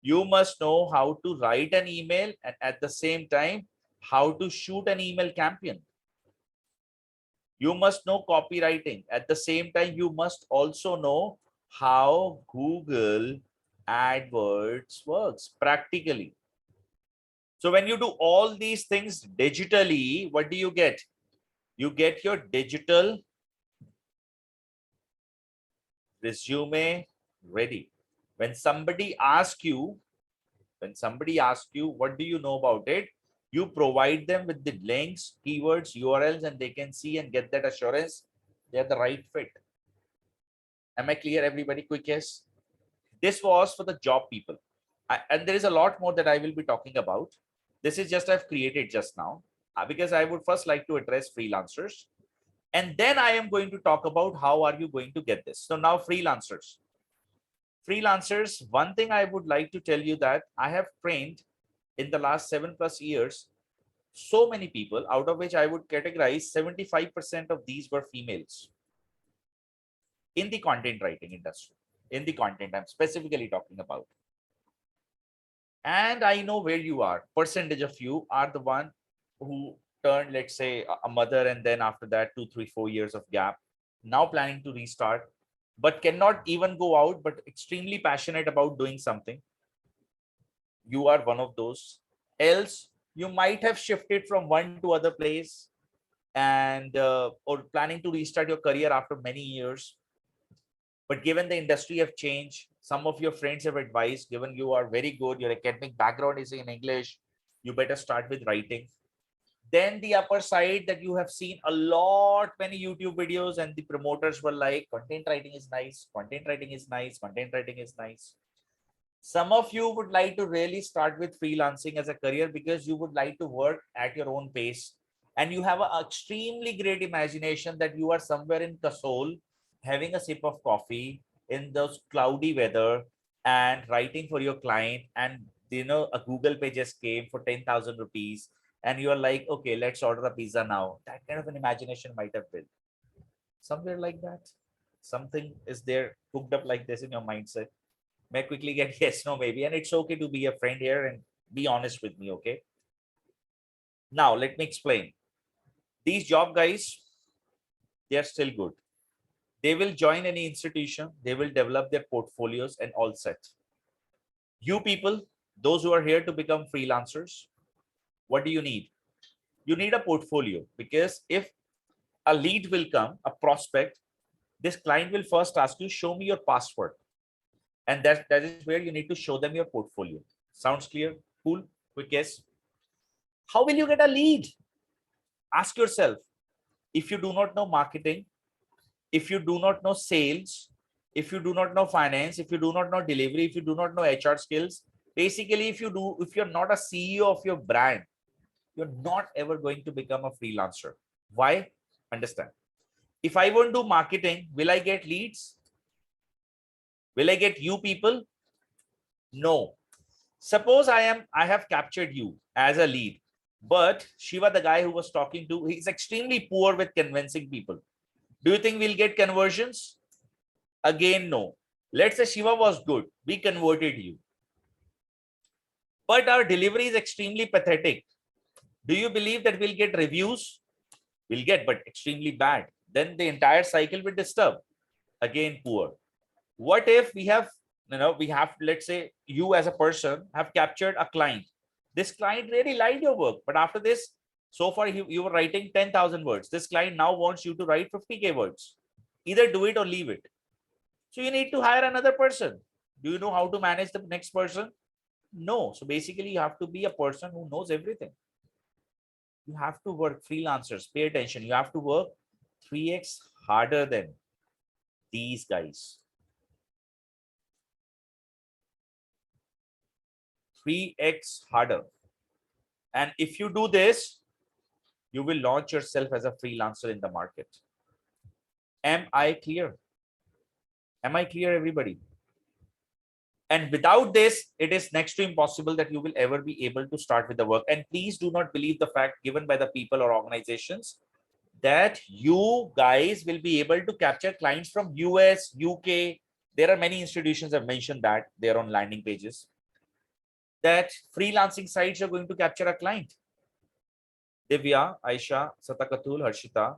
You must know how to write an email and at the same time, how to shoot an email campaign. You must know copywriting. At the same time, you must also know how Google AdWords works practically. So when you do all these things digitally, what do you get? You get your digital resume ready. When somebody asks you, what do you know about it? You provide them with the links, keywords, URLs, and they can see and get that assurance they're the right fit. Am I clear, everybody? Quick yes. This was for the job people. And there is a lot more that I will be talking about. This is just I've created just now because I would first like to address freelancers. And then I am going to talk about how are you going to get this. So now freelancers. Freelancers, one thing I would like to tell you that I have trained in the last 7+ years, so many people, out of which I would categorize 75% of these were females in the content writing industry. In the content I'm specifically talking about. And I know where you are. Percentage of you are the one who turned, let's say, a mother, and then after that 2, 3, 4 years of gap, now planning to restart, but cannot even go out, but extremely passionate about doing something. You are one of those. Else you might have shifted from one to other place and or planning to restart your career after many years. But given the industry have changed, some of your friends have advised, given you are very good, your academic background is in English, you better start with writing. Then the upper side that you have seen a lot, many YouTube videos, and the promoters were like, content writing is nice, content writing is nice, content writing is nice. Some of you would like to really start with freelancing as a career because you would like to work at your own pace. And you have an extremely great imagination that you are somewhere in Kasol, having a sip of coffee in those cloudy weather and writing for your client. And a Google page just came for 10,000 rupees. And you are like, okay, let's order a pizza now. That kind of an imagination might have been somewhere like that. Something is there cooked up like this in your mindset. May I quickly get yes, no, maybe. And it's okay to be a friend here and be honest with me, okay? Now, let me explain. These job guys, they are still good. They will join any institution. They will develop their portfolios and all set. You people, those who are here to become freelancers, what do you need? You need a portfolio, because if a lead will come, a prospect, this client will first ask you, show me your password. And that is where you need to show them your portfolio. Sounds clear? Cool? Quick yes. How will you get a lead? Ask yourself. If you do not know marketing, if you do not know sales, if you do not know finance, if you do not know delivery, if you do not know HR skills, basically if you're not a CEO of your brand, you're not ever going to become a freelancer. Why? Understand. If I won't do marketing, will I get leads? Will I get you people? No. Suppose I have captured you as a lead, but Shiva, the guy who was talking to, he's extremely poor with convincing people. Do you think we'll get conversions? Again, no. Let's say Shiva was good. We converted you. But our delivery is extremely pathetic. Do you believe that we'll get reviews? We'll get, but extremely bad. Then the entire cycle will disturb. Again, poor. What if we have, let's say you as a person have captured a client. This client really liked your work, but after this, so far you were writing 10,000 words. This client now wants you to write 50K words. Either do it or leave it. So you need to hire another person. Do you know how to manage the next person? No. So basically you have to be a person who knows everything. You have to work, freelancers, pay attention. You have to work 3x harder than these guys. 3x harder. And if you do this, you will launch yourself as a freelancer in the market. Am I clear? Am I clear, everybody? And without this, it is next to impossible that you will ever be able to start with the work. And please do not believe the fact given by the people or organizations that you guys will be able to capture clients from US, UK. There are many institutions have mentioned that they're on landing pages, that freelancing sites are going to capture a client. Divya, Aisha, Satakatul, Harshita,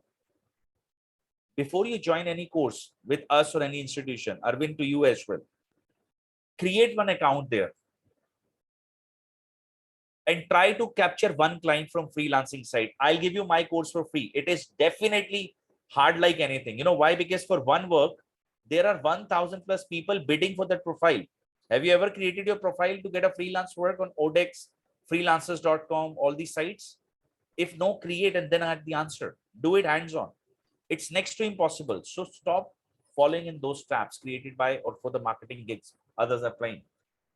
before you join any course with us or any institution, Arvind, to you as well, create one account there and try to capture one client from freelancing site. I'll give you my course for free. It is definitely hard like anything. You know why? Because for one work, there are 1,000+ people bidding for that profile. Have you ever created your profile to get a freelance work on Odex, freelancers.com, all these sites? If no, create and then add the answer. Do it hands-on. It's next to impossible. So stop falling in those traps created by or for the marketing gigs others are playing.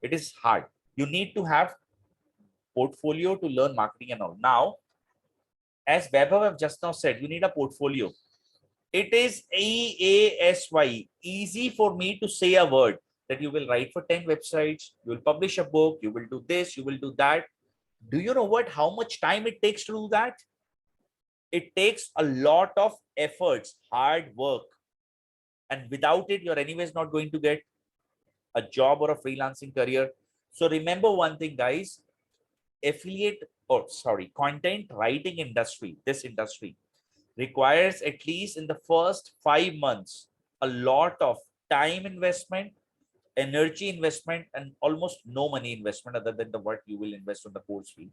It is hard. You need to have portfolio to learn marketing and all. Now, as Vaibhav have just now said, you need a portfolio. It is EASY, easy for me to say a word that you will write for 10 websites, you will publish a book, you will do this, you will do that. Do you know what? How much time it takes to do that? It takes a lot of efforts, hard work. And without it, you're anyways not going to get a job or a freelancing career. So remember one thing, guys, content writing industry, this industry requires at least in the first 5 months, a lot of time investment, energy investment, and almost no money investment other than the what you will invest on the course fee.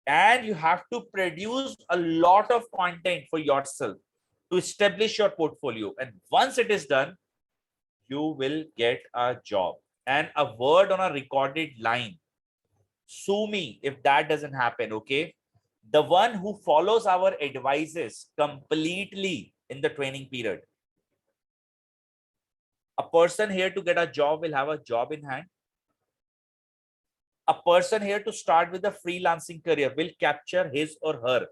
And you have to produce a lot of content for yourself to establish your portfolio. And once it is done, you will get a job. And a word on a recorded line. Sue me if that doesn't happen, okay? The one who follows our advices completely in the training period. A person here to get a job will have a job in hand. A person here to start with a freelancing career will capture his or her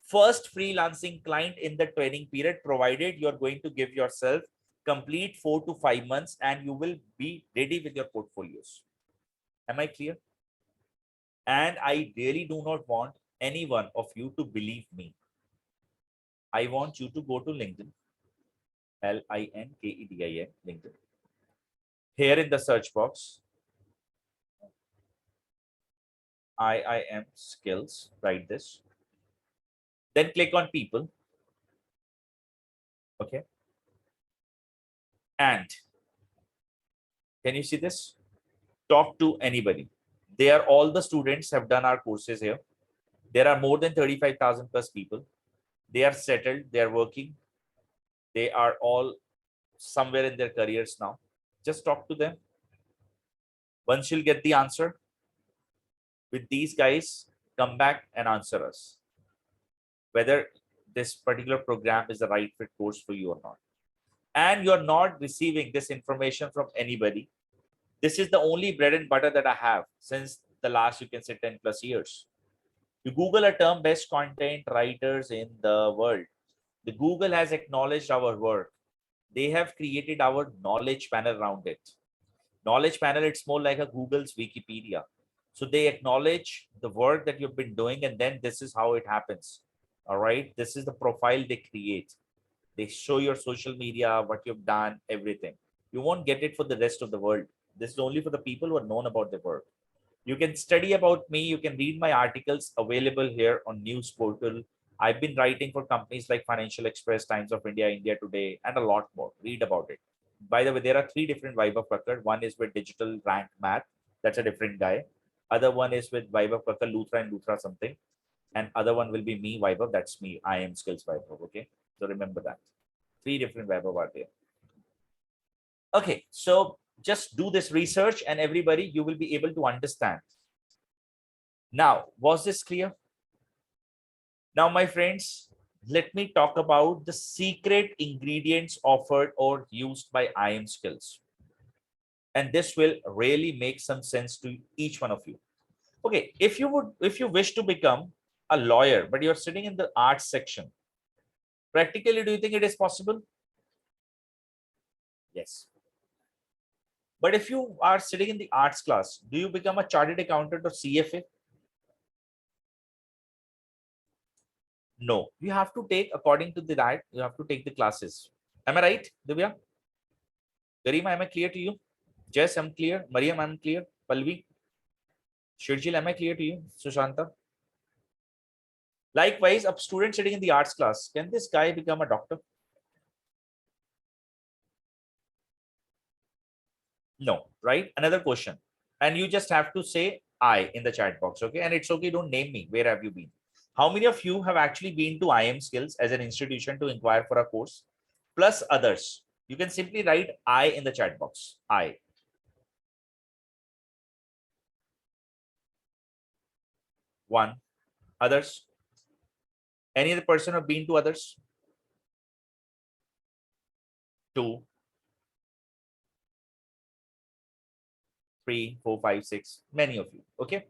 first freelancing client in the training period, provided you're going to give yourself complete 4 to 5 months and you will be ready with your portfolios. Am I clear? And I really do not want any one of you to believe me. I want you to go to LinkedIn, LinkedIn, LinkedIn. Here in the search box, IIM skills, write this. Then click on people. Okay. And can you see this? Talk to anybody. They are all the students have done our courses here. There are more than 35,000 plus people. They are settled. They are working. They are all somewhere in their careers now. Just talk to them. Once you'll get the answer with these guys, come back and answer us whether this particular program is the right fit course for you or not. And you're not receiving this information from anybody. This is the only bread and butter that I have since the last, you can say, 10 plus years. You Google a term, best content writers in the world. The Google has acknowledged our work. They have created our knowledge panel around it. Knowledge panel, it's more like a Google's Wikipedia. So they acknowledge the work that you've been doing, and then this is how it happens. All right. This is the profile they create. They show your social media, what you've done, everything. You won't get it for the rest of the world. This is only for the people who are known about their work. You can study about me. You can read my articles available here on news portal. I've been writing for companies like Financial Express, Times of India, India Today, and a lot more. Read about it. By the way, there are 3 different Vaibhav Kakkar. One is with Digital Rank Math. That's a different guy. Other one is with Vaibhav Kakkar, Luthra and Luthra something. And other one will be me, Vaibhav. That's me. I am Skills Vaibhav. Okay. So remember that. 3 different Vaibhav are there. Okay. So just do this research and everybody, you will be able to understand. Now, was this clear? Now, my friends, let me talk about the secret ingredients offered or used by IM Skills. And this will really make some sense to each one of you. Okay, if you wish to become a lawyer, but you're sitting in the arts section, practically, do you think it is possible? Yes. But if you are sitting in the arts class, do you become a chartered accountant or CFA? No, you have to take according to that. You have to take the classes. Am I right, Divya? Garima, am I clear to you? Jess, I'm clear. Mariam, I'm clear. Palvi, Shirjil, am I clear to you? Sushanta. Likewise, a student sitting in the arts class, can this guy become a doctor? No, right? Another question. And you just have to say I in the chat box, okay? And it's okay, don't name me. Where have you been? How many of you have actually been to IM Skills as an institution to inquire for a course? Plus others. You can simply write I in the chat box. I. One. Others? Any other person have been to others? Two, three, four, five, six. Many of you. Okay.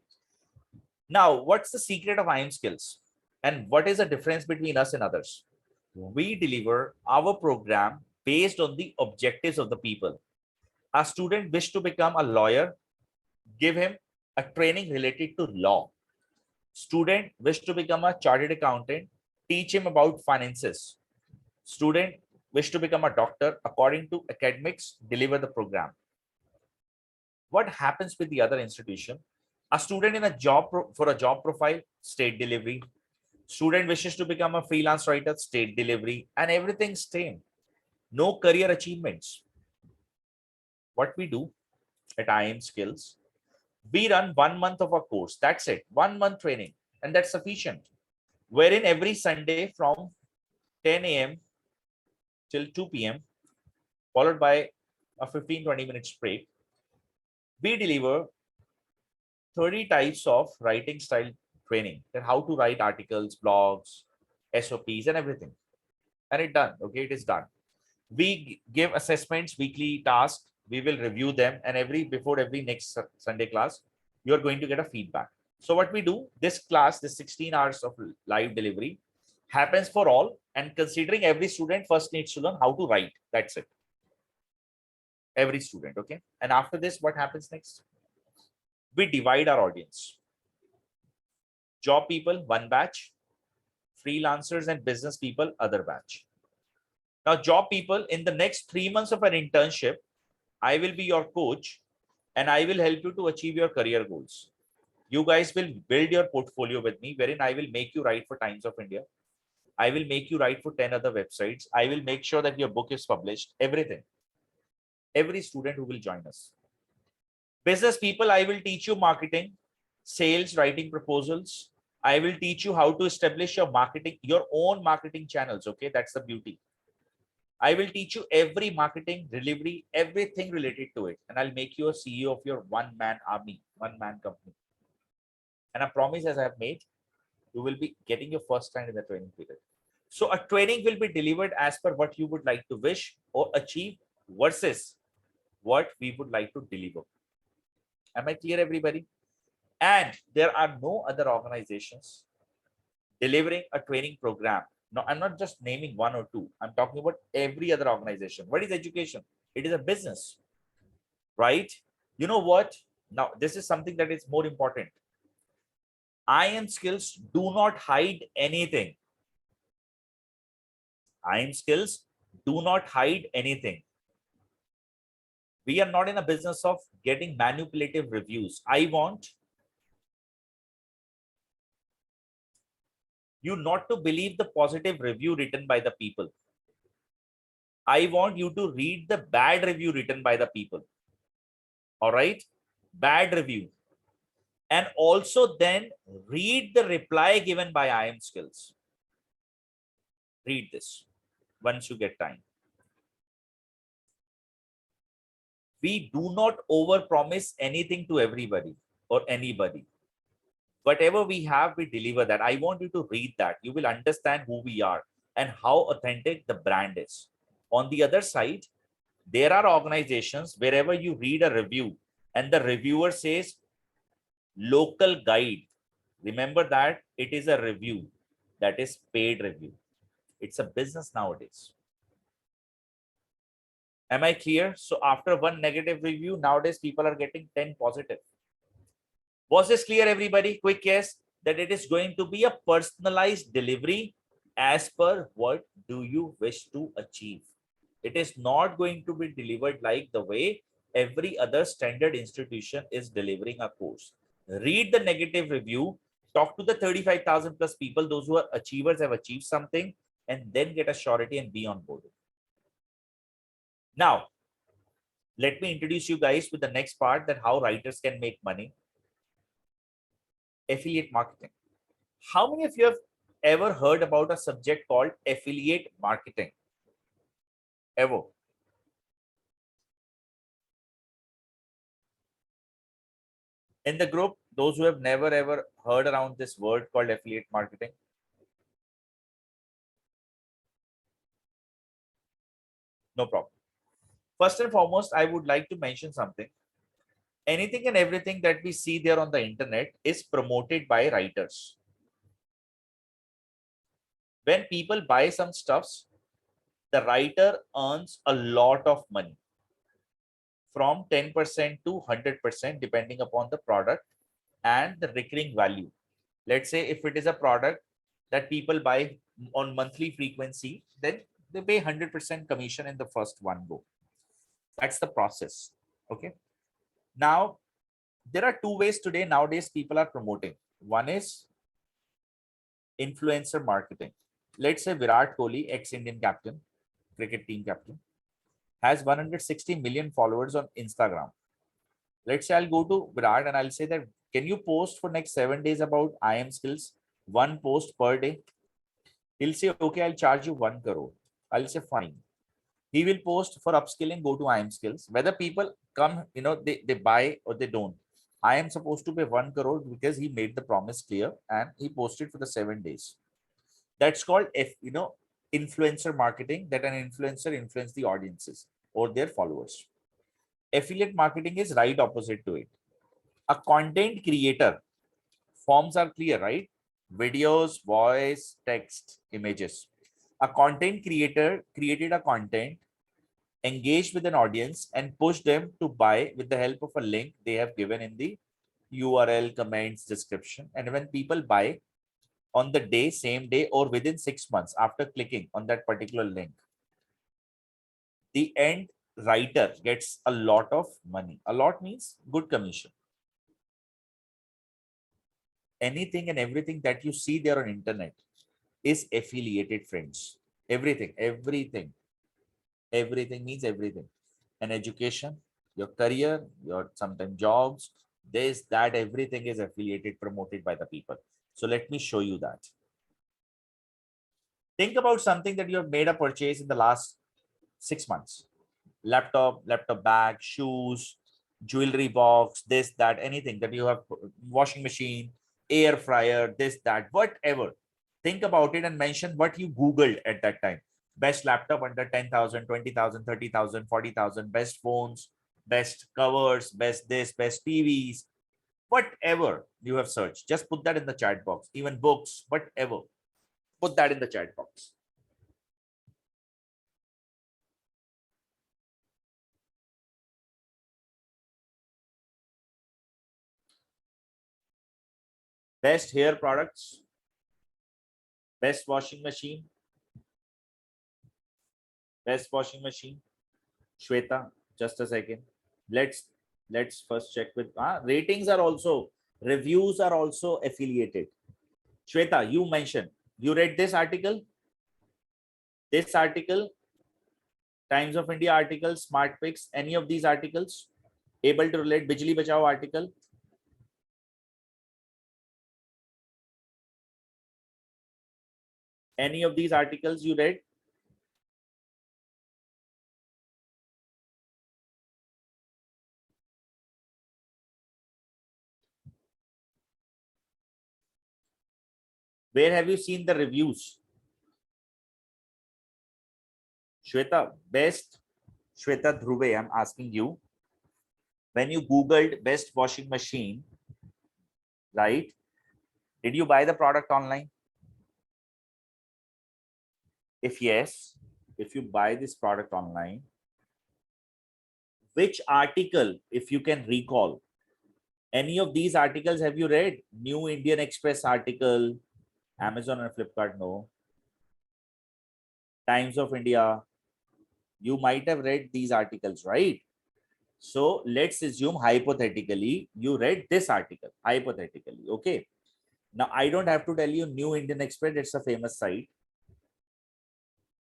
Now, what's the secret of IM skills? And what is the difference between us and others? We deliver our program based on the objectives of the people. A student wish to become a lawyer, give him a training related to law. Student wish to become a chartered accountant, teach him about finances. Student wish to become a doctor, according to academics, deliver the program. What happens with the other institution? A student in a job for a job profile, state delivery. Student wishes to become a freelance writer, state delivery, and everything's same. No career achievements. What we do at IM Skills, we run 1 month of a course. That's it. 1 month training. And that's sufficient. Wherein every Sunday from 10 a.m. till 2 p.m., followed by a 15-20 minutes break, we deliver 30 types of writing style training, that how to write articles, blogs, SOPs, and everything. And it's done. Okay, it is done. We give assessments, weekly tasks. We will review them, and before every next Sunday class, you are going to get a feedback. So what we do, this class, this 16 hours of live delivery happens for all, and considering every student first needs to learn how to write. That's it. Every student. Okay. And after this, what happens next? We divide our audience. Job people, one batch. Freelancers and business people, other batch. Now, job people, in the next 3 months of an internship, I will be your coach and I will help you to achieve your career goals. You guys will build your portfolio with me, wherein I will make you write for Times of India. I will make you write for 10 other websites. I will make sure that your book is published, everything. Every student who will join us. Business people, I will teach you marketing, sales, writing proposals. I will teach you how to establish your marketing, your own marketing channels. Okay, that's the beauty. I will teach you every marketing, delivery, everything related to it. And I'll make you a CEO of your one-man army, one-man company. And I promise, as I have made, you will be getting your first time in the training period. So a training will be delivered as per what you would like to wish or achieve versus what we would like to deliver. Am I clear, everybody? And there are no other organizations delivering a training program. No, I'm not just naming one or two. I'm talking about every other organization. What is education? It is a business, right? You know what? Now, this is something that is more important. IM Skills do not hide anything. IM Skills do not hide anything. We are not in a business of getting manipulative reviews. I want you not to believe the positive review written by the people. I want you to read the bad review written by the people. All right? Bad review. And also then read the reply given by IM Skills. Read this once you get time. We do not overpromise anything to everybody or anybody. Whatever we have, we deliver that. I want you to read that. You will understand who we are and how authentic the brand is. On the other side, there are organizations wherever you read a review and the reviewer says local guide. Remember that it is a review, that is paid review. It's a business nowadays. Am I clear? So after one negative review, nowadays people are getting 10 positive. Was this clear, everybody? Quick yes, that it is going to be a personalized delivery as per what do you wish to achieve. It is not going to be delivered like the way every other standard institution is delivering a course. Read the negative review, talk to the 35,000 plus people, those who are achievers, have achieved something, and then get a surety and be on board. Now, let me introduce you guys with the next part, that how writers can make money. Affiliate marketing. How many of you have ever heard about a subject called affiliate marketing? Ever? In the group, Those who have never ever heard around this word called affiliate marketing? No problem. First and foremost, I would like to mention something. Anything and everything that we see there on the internet is promoted by writers. When people buy some stuffs, the writer earns a lot of money, from 10% to 100%, depending upon the product and the recurring value. Let's say if it is a product that people buy on monthly frequency, then they pay 100% commission in the first one go. That's the process. Okay. Now, there are two ways today. Nowadays, people are promoting. One is influencer marketing. Let's say Virat Kohli, ex-Indian captain, cricket team captain, has 160 million followers on Instagram. Let's say I'll go to Virat and I'll say that, can you post for next 7 days about IM skills? One post per day. He'll say, okay, I'll charge you 1 crore. I'll say, fine. He will post for upskilling, go to IM skills. Whether people come, they buy or they don't. I am supposed to pay 1 crore because he made the promise clear and he posted for the 7 days. That's called, influencer marketing, that an influencer influence the audiences or their followers. Affiliate marketing is right opposite to it. A content creator, forms are clear, right? Videos, voice, text, images. A content creator created a content, engaged with an audience, and pushed them to buy with the help of a link they have given in the URL, comments, description. And when people buy on the day, same day, or within 6 months after clicking on that particular link, the end writer gets a lot of money. A lot means good commission. Anything and everything that you see there on internet is affiliated, friends. Everything means everything. And education, your career, your sometimes jobs, this, that, everything is affiliated, promoted by the people. So let me show you that. Think about something that you have made a purchase in the last 6 months. Laptop bag, shoes, jewelry box, this, that, anything that you have, washing machine, air fryer, this, that, whatever. Think about it and mention what you Googled at that time. Best laptop under 10,000, 20,000, 30,000, 40,000, best phones, best covers, best this, best TVs, whatever you have searched. Just put that in the chat box. Even books, whatever. Put that in the chat box. Best hair products, best washing machine, best washing machine. Shweta, just a second. Let's first check with ratings are also, reviews are also affiliated. Shweta, you mentioned, you read this article, Times of India article, Smart Picks, any of these articles able to relate? Bijli Bachao article. Any of these articles you read? Where have you seen the reviews? Shweta, Shweta Dhruve, I'm asking you, when you Googled best washing machine, right? Did you buy the product online? If yes, if you buy this product online, which article, if you can recall, any of these articles have you read? New Indian Express article, Amazon and Flipkart, no. Times of India, you might have read these articles, right? So let's assume hypothetically you read this article, hypothetically, okay? Now I don't have to tell you New Indian Express, it's a famous site.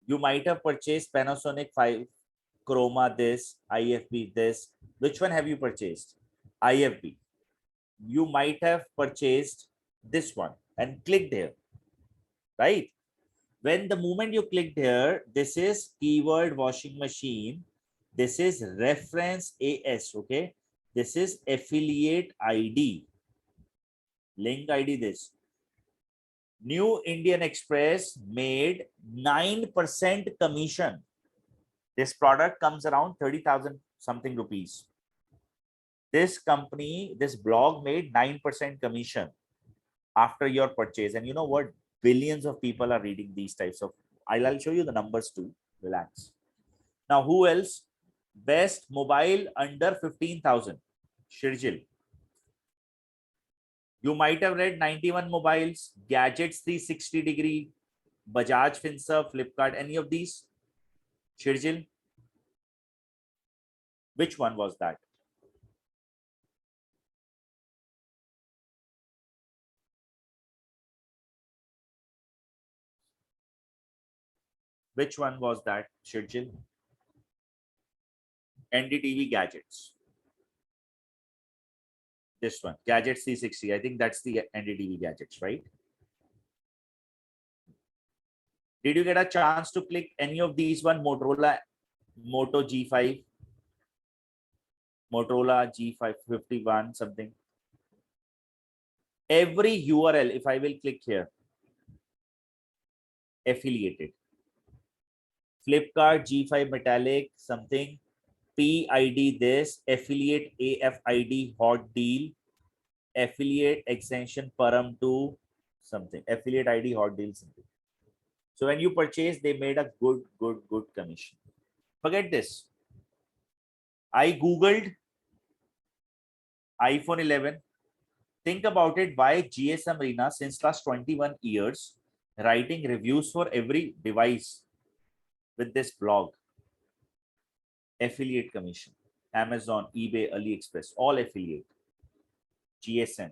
You might have purchased Panasonic 5 Chroma this, IFB this. Which one have you purchased? IFB. You might have purchased this one and clicked here, right? When the moment you clicked here, this is keyword washing machine. This is reference AS, okay? This is affiliate ID. Link ID this. New Indian Express made 9% commission. This product comes around 30,000 something rupees. This company, this blog made 9% commission after your purchase. And you know what? Billions of people are reading these types of. I'll show you the numbers too. Relax. Now, who else? Best mobile under 15,000. Shirjil. You might have read 91 mobiles, gadgets 360-degree, Bajaj Finserv, Flipkart, any of these? Shirjil? Which one was that? Which one was that, Shirjil? NDTV gadgets. This one, Gadgets 360. I think that's the NDTV gadgets, right? Did you get a chance to click any of these one? Motorola Moto G5, Motorola G551 something. Every URL, if I will click here, affiliated. Flipkart G5 Metallic something, PID this, affiliate AFID hot deal, affiliate extension param 2 something, affiliate ID hot deal something. So when you purchase, they made a good commission. Forget this. I Googled iPhone 11. Think about it. Why GSM Arena since last 21 years writing reviews for every device with this blog. Affiliate commission. Amazon, eBay, AliExpress, all affiliate. GSM.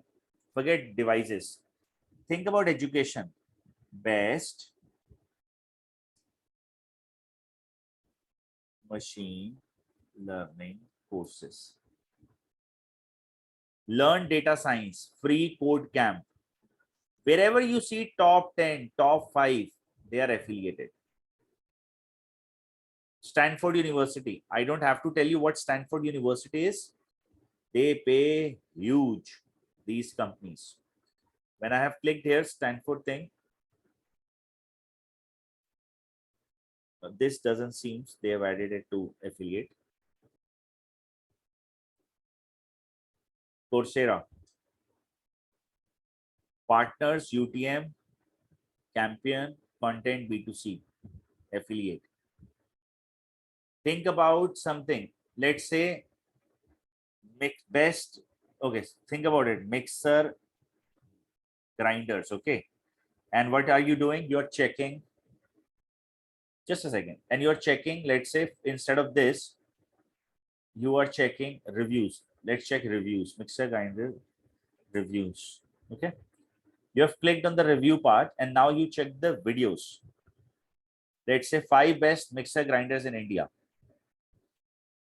Forget devices. Think about education. Best machine learning courses. Learn data science, free code camp. Wherever you see top 10, top 5, they are affiliated. Stanford University. I don't have to tell you what Stanford University is. They pay huge, these companies. When I have clicked here, Stanford thing, this doesn't seem they have added it to affiliate. Coursera. Partners, UTM, Campion, Content B2C, affiliate. Think about something. Let's say best. Okay, think about it. Mixer, grinders. Okay. And what are you doing? You're checking. Just a second. And you're checking, let's say, instead of this, you are checking reviews. Let's check reviews. Mixer grinder reviews. Okay. You have clicked on the review part and now you check the videos. Let's say 5 best mixer grinders in India.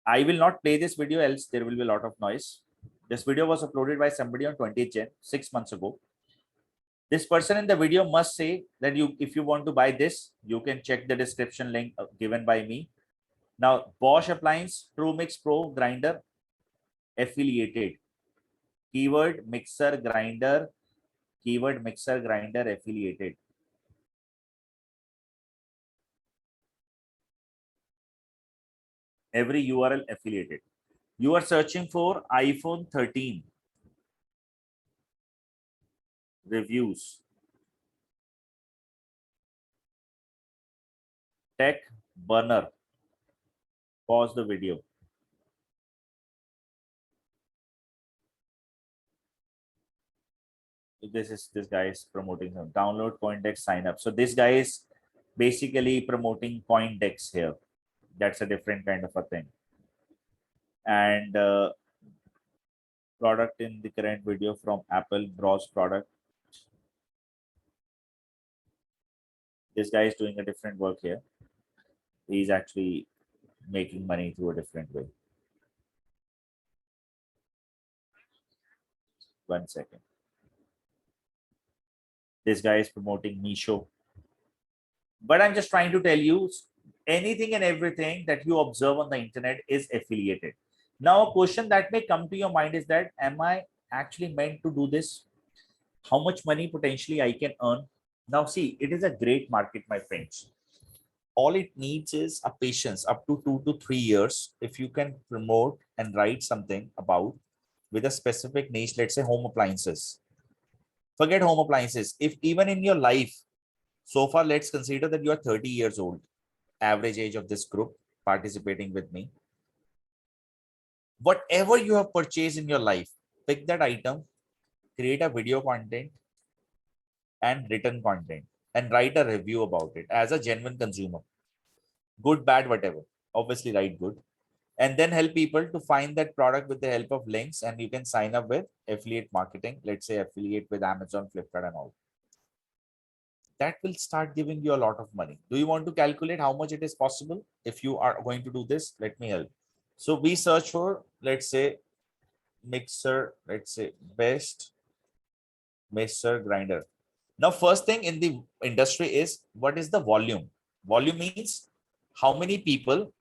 I will not play this video, else there will be a lot of noise. This video was uploaded by somebody on 20th Jan, 6 months ago. This person in the video must say that if you want to buy this, you can check the description link given by me. Now, Bosch appliance, TrueMix Pro grinder, affiliated. Keyword mixer grinder, affiliated. Every URL affiliated. You are searching for iPhone 13 reviews. Tech burner. Pause the video. This guy is promoting some download Coindex sign up. So this guy is basically promoting Coindex here. That's a different kind of a thing. And product in the current video from Apple, browse product. This guy is doing a different work here. He's actually making money through a different way. 1 second. This guy is promoting Misho. But I'm just trying to tell you, anything and everything that you observe on the internet is affiliated. Now, a question that may come to your mind is that, am I actually meant to do this? how much money potentially I can earn. Now, see, it is a great market, my friends. All it needs is a patience up to 2 to 3 years. If you can promote and write something about with a specific niche, let's say home appliances. Forget home appliances. If even in your life, so far, let's consider that you are 30 years old, average age of this group participating with me. Whatever you have purchased in your life, pick that item, create a video content and written content, and write a review about it as a genuine consumer. Good, bad, whatever. Obviously, write good. And then help people to find that product with the help of links. And you can sign up with affiliate marketing. Let's say affiliate with Amazon, Flipkart, and all. That will start giving you a lot of money. Do you want to calculate how much it is possible? If you are going to do this, let me help. So we search for, let's say, mixer, let's say best mixer grinder. Now, first thing in the industry is what is the volume? Volume means how many people.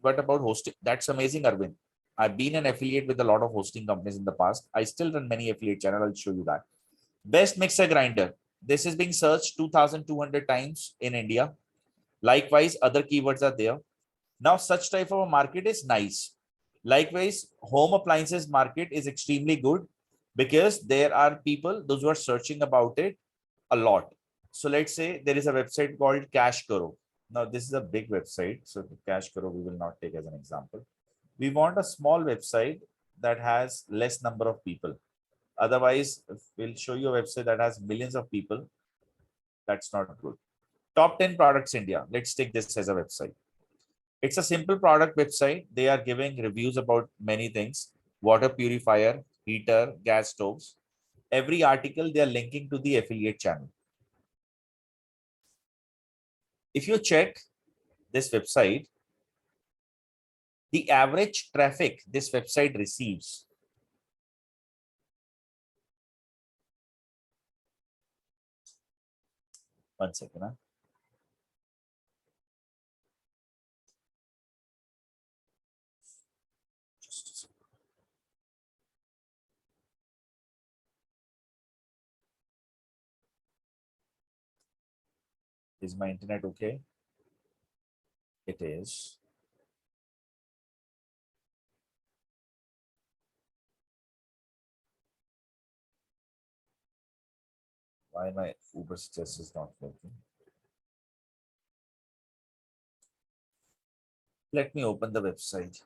What about hosting? That's amazing, Arvind. I've been an affiliate with a lot of hosting companies in the past. I still run many affiliate channels. I'll show you that. Best mixer grinder. This is being searched 2,200 times in India. Likewise, other keywords are there. Now, such type of a market is nice. Likewise, home appliances market is extremely good because there are people, those who are searching about it a lot. So let's say there is a website called Cash Karo. Now, this is a big website. So the Cash Karo, we will not take as an example. We want a small website that has less number of people. Otherwise, if we'll show you a website that has millions of people. That's not good. Top 10 products India. Let's take this as a website. It's a simple product website. They are giving reviews about many things: water purifier, heater, gas stoves. Every article they are linking to the affiliate channel. If you check this website, the average traffic this website receives. One second. Huh? Just a second. Is my internet okay? It is. Why my Uber success is not working? Let me open the website.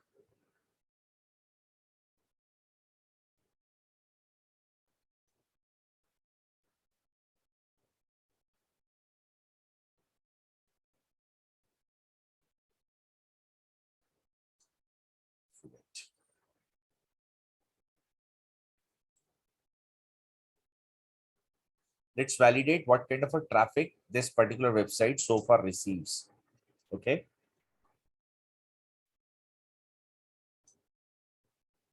Let's validate what kind of a traffic this particular website so far receives. Okay.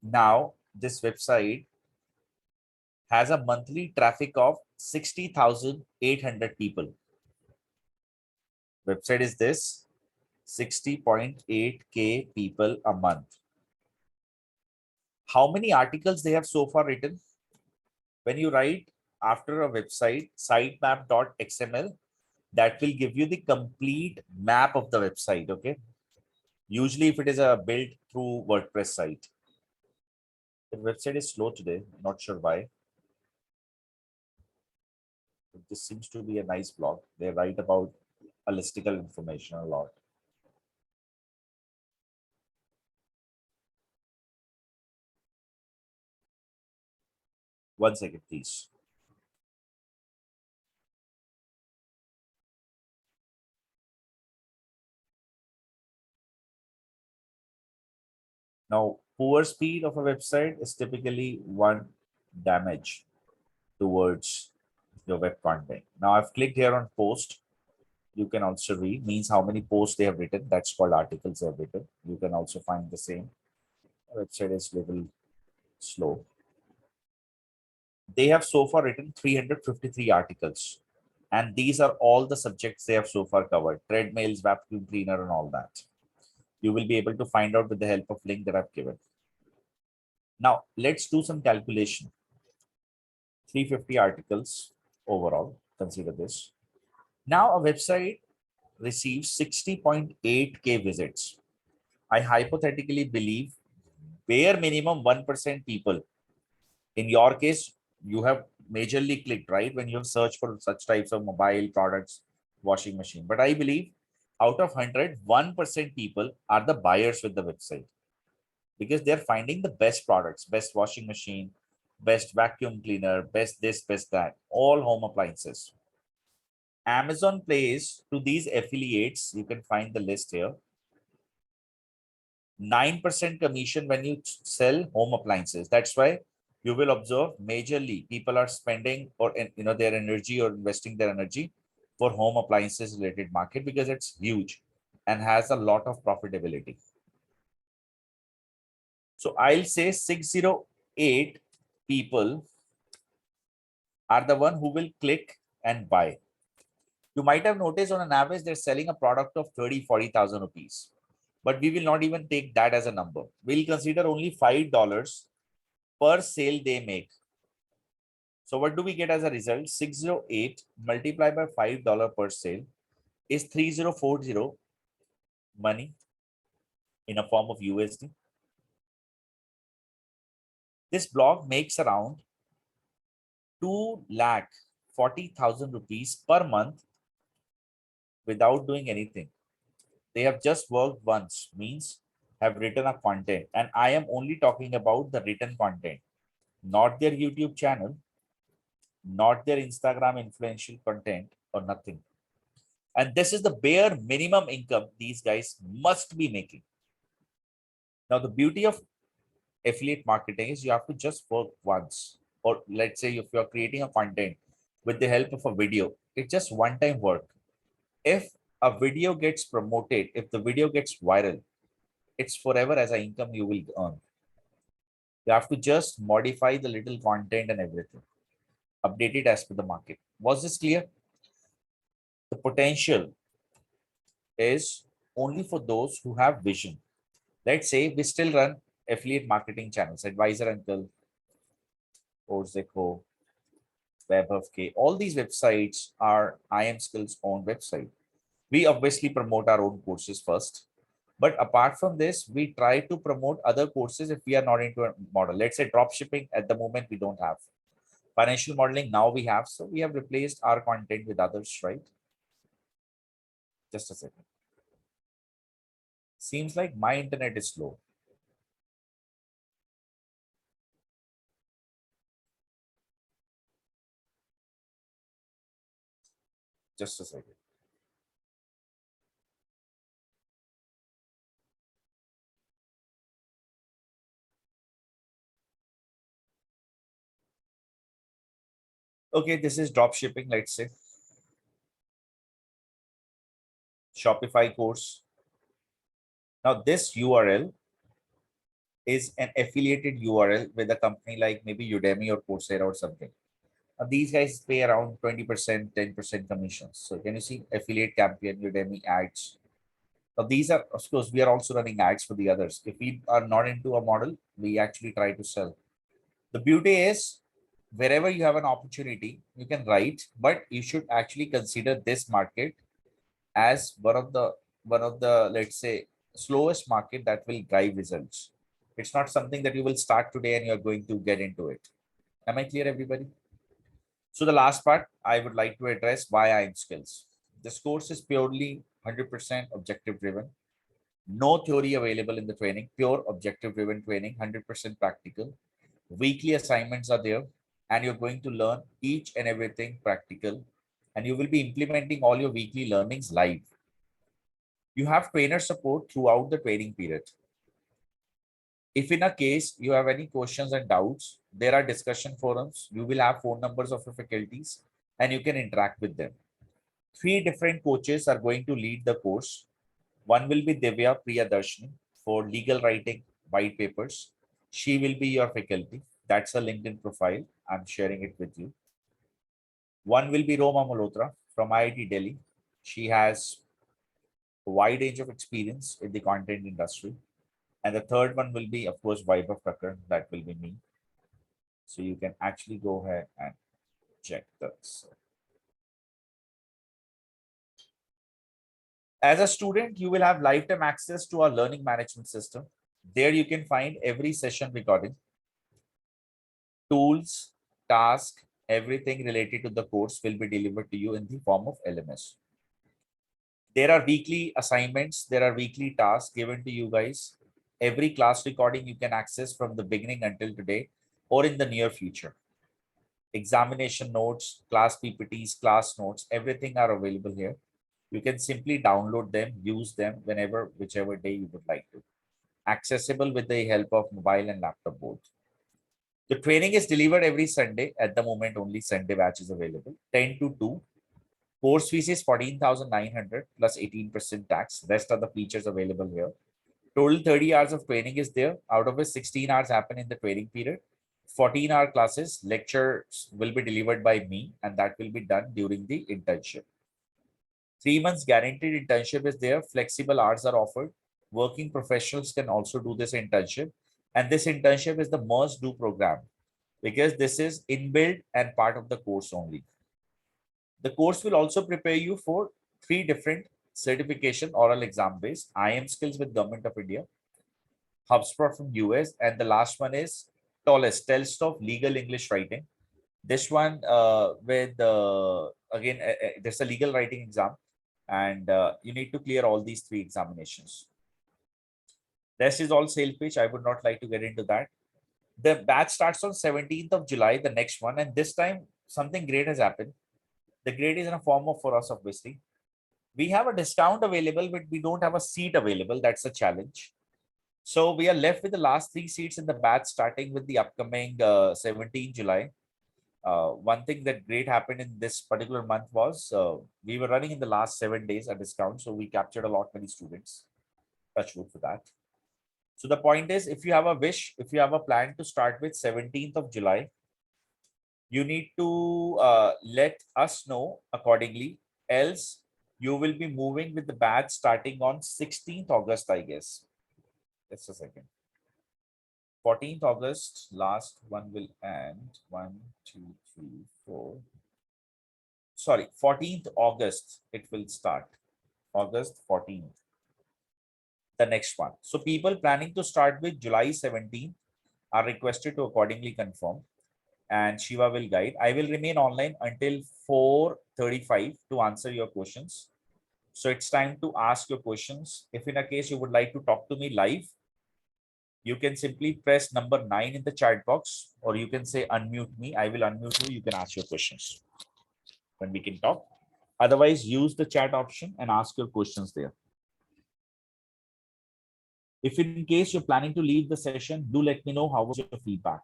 Now, this website has a monthly traffic of 60,800 people. Website is this 60.8K people a month. How many articles they have so far written? When you write after a website, sitemap.xml, that will give you the complete map of the website. Okay. Usually, if it is a built through WordPress site, the website is slow today. Not sure why. This seems to be a nice blog. They write about a listicle information a lot. One second, please. Now, poor speed of a website is typically one damage towards your web content. Now, I've clicked here on post. You can also read, means how many posts they have written. That's called articles they have written. You can also find the same. Website is a little slow. They have so far written 353 articles. And these are all the subjects they have so far covered: treadmills, vacuum cleaner, and all that. You will be able to find out with the help of link that I've given. Now, let's do some calculation. 350 articles overall. Consider this. Now a website receives 60.8K visits. I hypothetically believe bare minimum 1% people. In your case, you have majorly clicked, right? When you have searched for such types of mobile products, washing machine. But I believe out of 100, 1% people are the buyers with the website because they're finding the best products, best washing machine, best vacuum cleaner, best this, best that, all home appliances. Amazon pays to these affiliates, you can find the list here, 9% commission when you sell home appliances. That's why you will observe majorly people are spending or their energy or investing their energy for home appliances related market because it's huge and has a lot of profitability. So I'll say 608 people are the one who will click and buy. You might have noticed on an average, they're selling a product of 30,000-40,000 rupees. But we will not even take that as a number. We'll consider only $5 per sale they make. So what do we get as a result? 608 multiplied by $5 per sale is 3040 money in a form of USD. This blog makes around 2,40,000 rupees per month without doing anything. They have just worked once, means have written a content. And I am only talking about the written content, not their YouTube channel, not their Instagram influential content or nothing. And this is the bare minimum income these guys must be making. Now, the beauty of affiliate marketing is you have to just work once. Or let's say if you're creating a content with the help of a video, it's just one-time work. If a video gets promoted, if the video gets viral, it's forever as an income you will earn. You have to just modify the little content and everything. Update it as per the market. Was this clear? The potential is only for those who have vision. Let's say we still run affiliate marketing channels, Advisor Uncle, Orzeco, Web of K. All these websites are IM Skills' own website. We obviously promote our own courses first. But apart from this, we try to promote other courses if we are not into a model. Let's say drop shipping at the moment we don't have. Financial modeling now we have. So we have replaced our content with others, right? Just a second. Seems like my internet is slow. Just a second. Okay, this is drop shipping, let's say. Shopify course. Now this URL is an affiliated URL with a company like maybe Udemy or Coursera or something. Now, these guys pay around 20%, 10% commissions. So can you see affiliate campaign, Udemy ads? Now these are, of course, we are also running ads for the others. If we are not into a model, we actually try to sell. The beauty is wherever you have an opportunity, you can write, but you should actually consider this market as one of the let's say slowest market that will drive results. It's not something that you will start today and you're going to get into it. Am I clear, everybody? So the last part I would like to address why IM Skills. This course is purely 100% objective driven. No theory available in the training, pure objective driven training, 100% practical. Weekly assignments are there and you're going to learn each and everything practical and you will be implementing all your weekly learnings live. You have trainer support throughout the training period. If in a case you have any questions and doubts, there are discussion forums. You will have phone numbers of your faculties and you can interact with them. 3 different coaches are going to lead the course. One will be Divya Priyadarshini for legal writing, white papers. She will be your faculty. That's her LinkedIn profile. I'm sharing it with you. One will be Roma Malhotra from IIT Delhi. She has a wide range of experience in the content industry. And the third one will be, of course, Vaibhav Kakkar. That will be me. So you can actually go ahead and Projectors. As a student, you will have lifetime access to our learning management system. There you can find every session recording, tools, task, everything related to the course will be delivered to you in the form of LMS. There are weekly assignments, there are weekly tasks given to you guys. Every class recording you can access from the beginning until today or in the near future. Examination notes, class PPTs, class notes, everything are available here. You can simply download them, use them whenever, whichever day you would like to. Accessible with the help of mobile and laptop both. The training is delivered every Sunday. At the moment, only Sunday batch is available. 10 to 2. Course fees is 14,900 plus 18% tax. Rest of the features available here. Total 30 hours of training is there. Out of which 16 hours happen in the training period. 14-hour classes, lectures will be delivered by me, and that will be done during the internship. 3 months guaranteed internship is there. Flexible hours are offered. Working professionals can also do this internship. And this internship is the must do program because this is inbuilt and part of the course only. The course will also prepare you for 3 different certification oral exam based IM skills with Government of India, HubSpot from US, and the last one is test of legal English writing. This one with again there's a legal writing exam, and you need to clear all these 3 examinations. Rest is all sales pitch. I would not like to get into that. The batch starts on 17th of July, the next one, and this time something great has happened. The grade is in a form of for us, obviously. We have a discount available, but we don't have a seat available. That's a challenge. So we are left with the last 3 seats in the batch, starting with the upcoming 17 July. One thing that great happened in this particular month was we were running in the last 7 days a discount. So we captured a lot many students. Touch wood for that. So the point is, if you have a wish, if you have a plan to start with 17th of July, you need to let us know accordingly. Else, you will be moving with the batch starting on 16th August, I guess. Just a second. 14th August, last one will end. 1, 2, 3, 4. Sorry, 14th August, it will start. August 14th. The next one. So people planning to start with July 17th are requested to accordingly confirm, and Shiva will guide. I will remain online until 4:35 to answer your questions. So it's time to ask your questions. If in a case you would like to talk to me live, you can simply press number 9 in the chat box, or you can say unmute me. I will unmute you. You can ask your questions when we can talk. Otherwise, use the chat option and ask your questions there. If in case you're planning to leave the session, do let me know how was your feedback.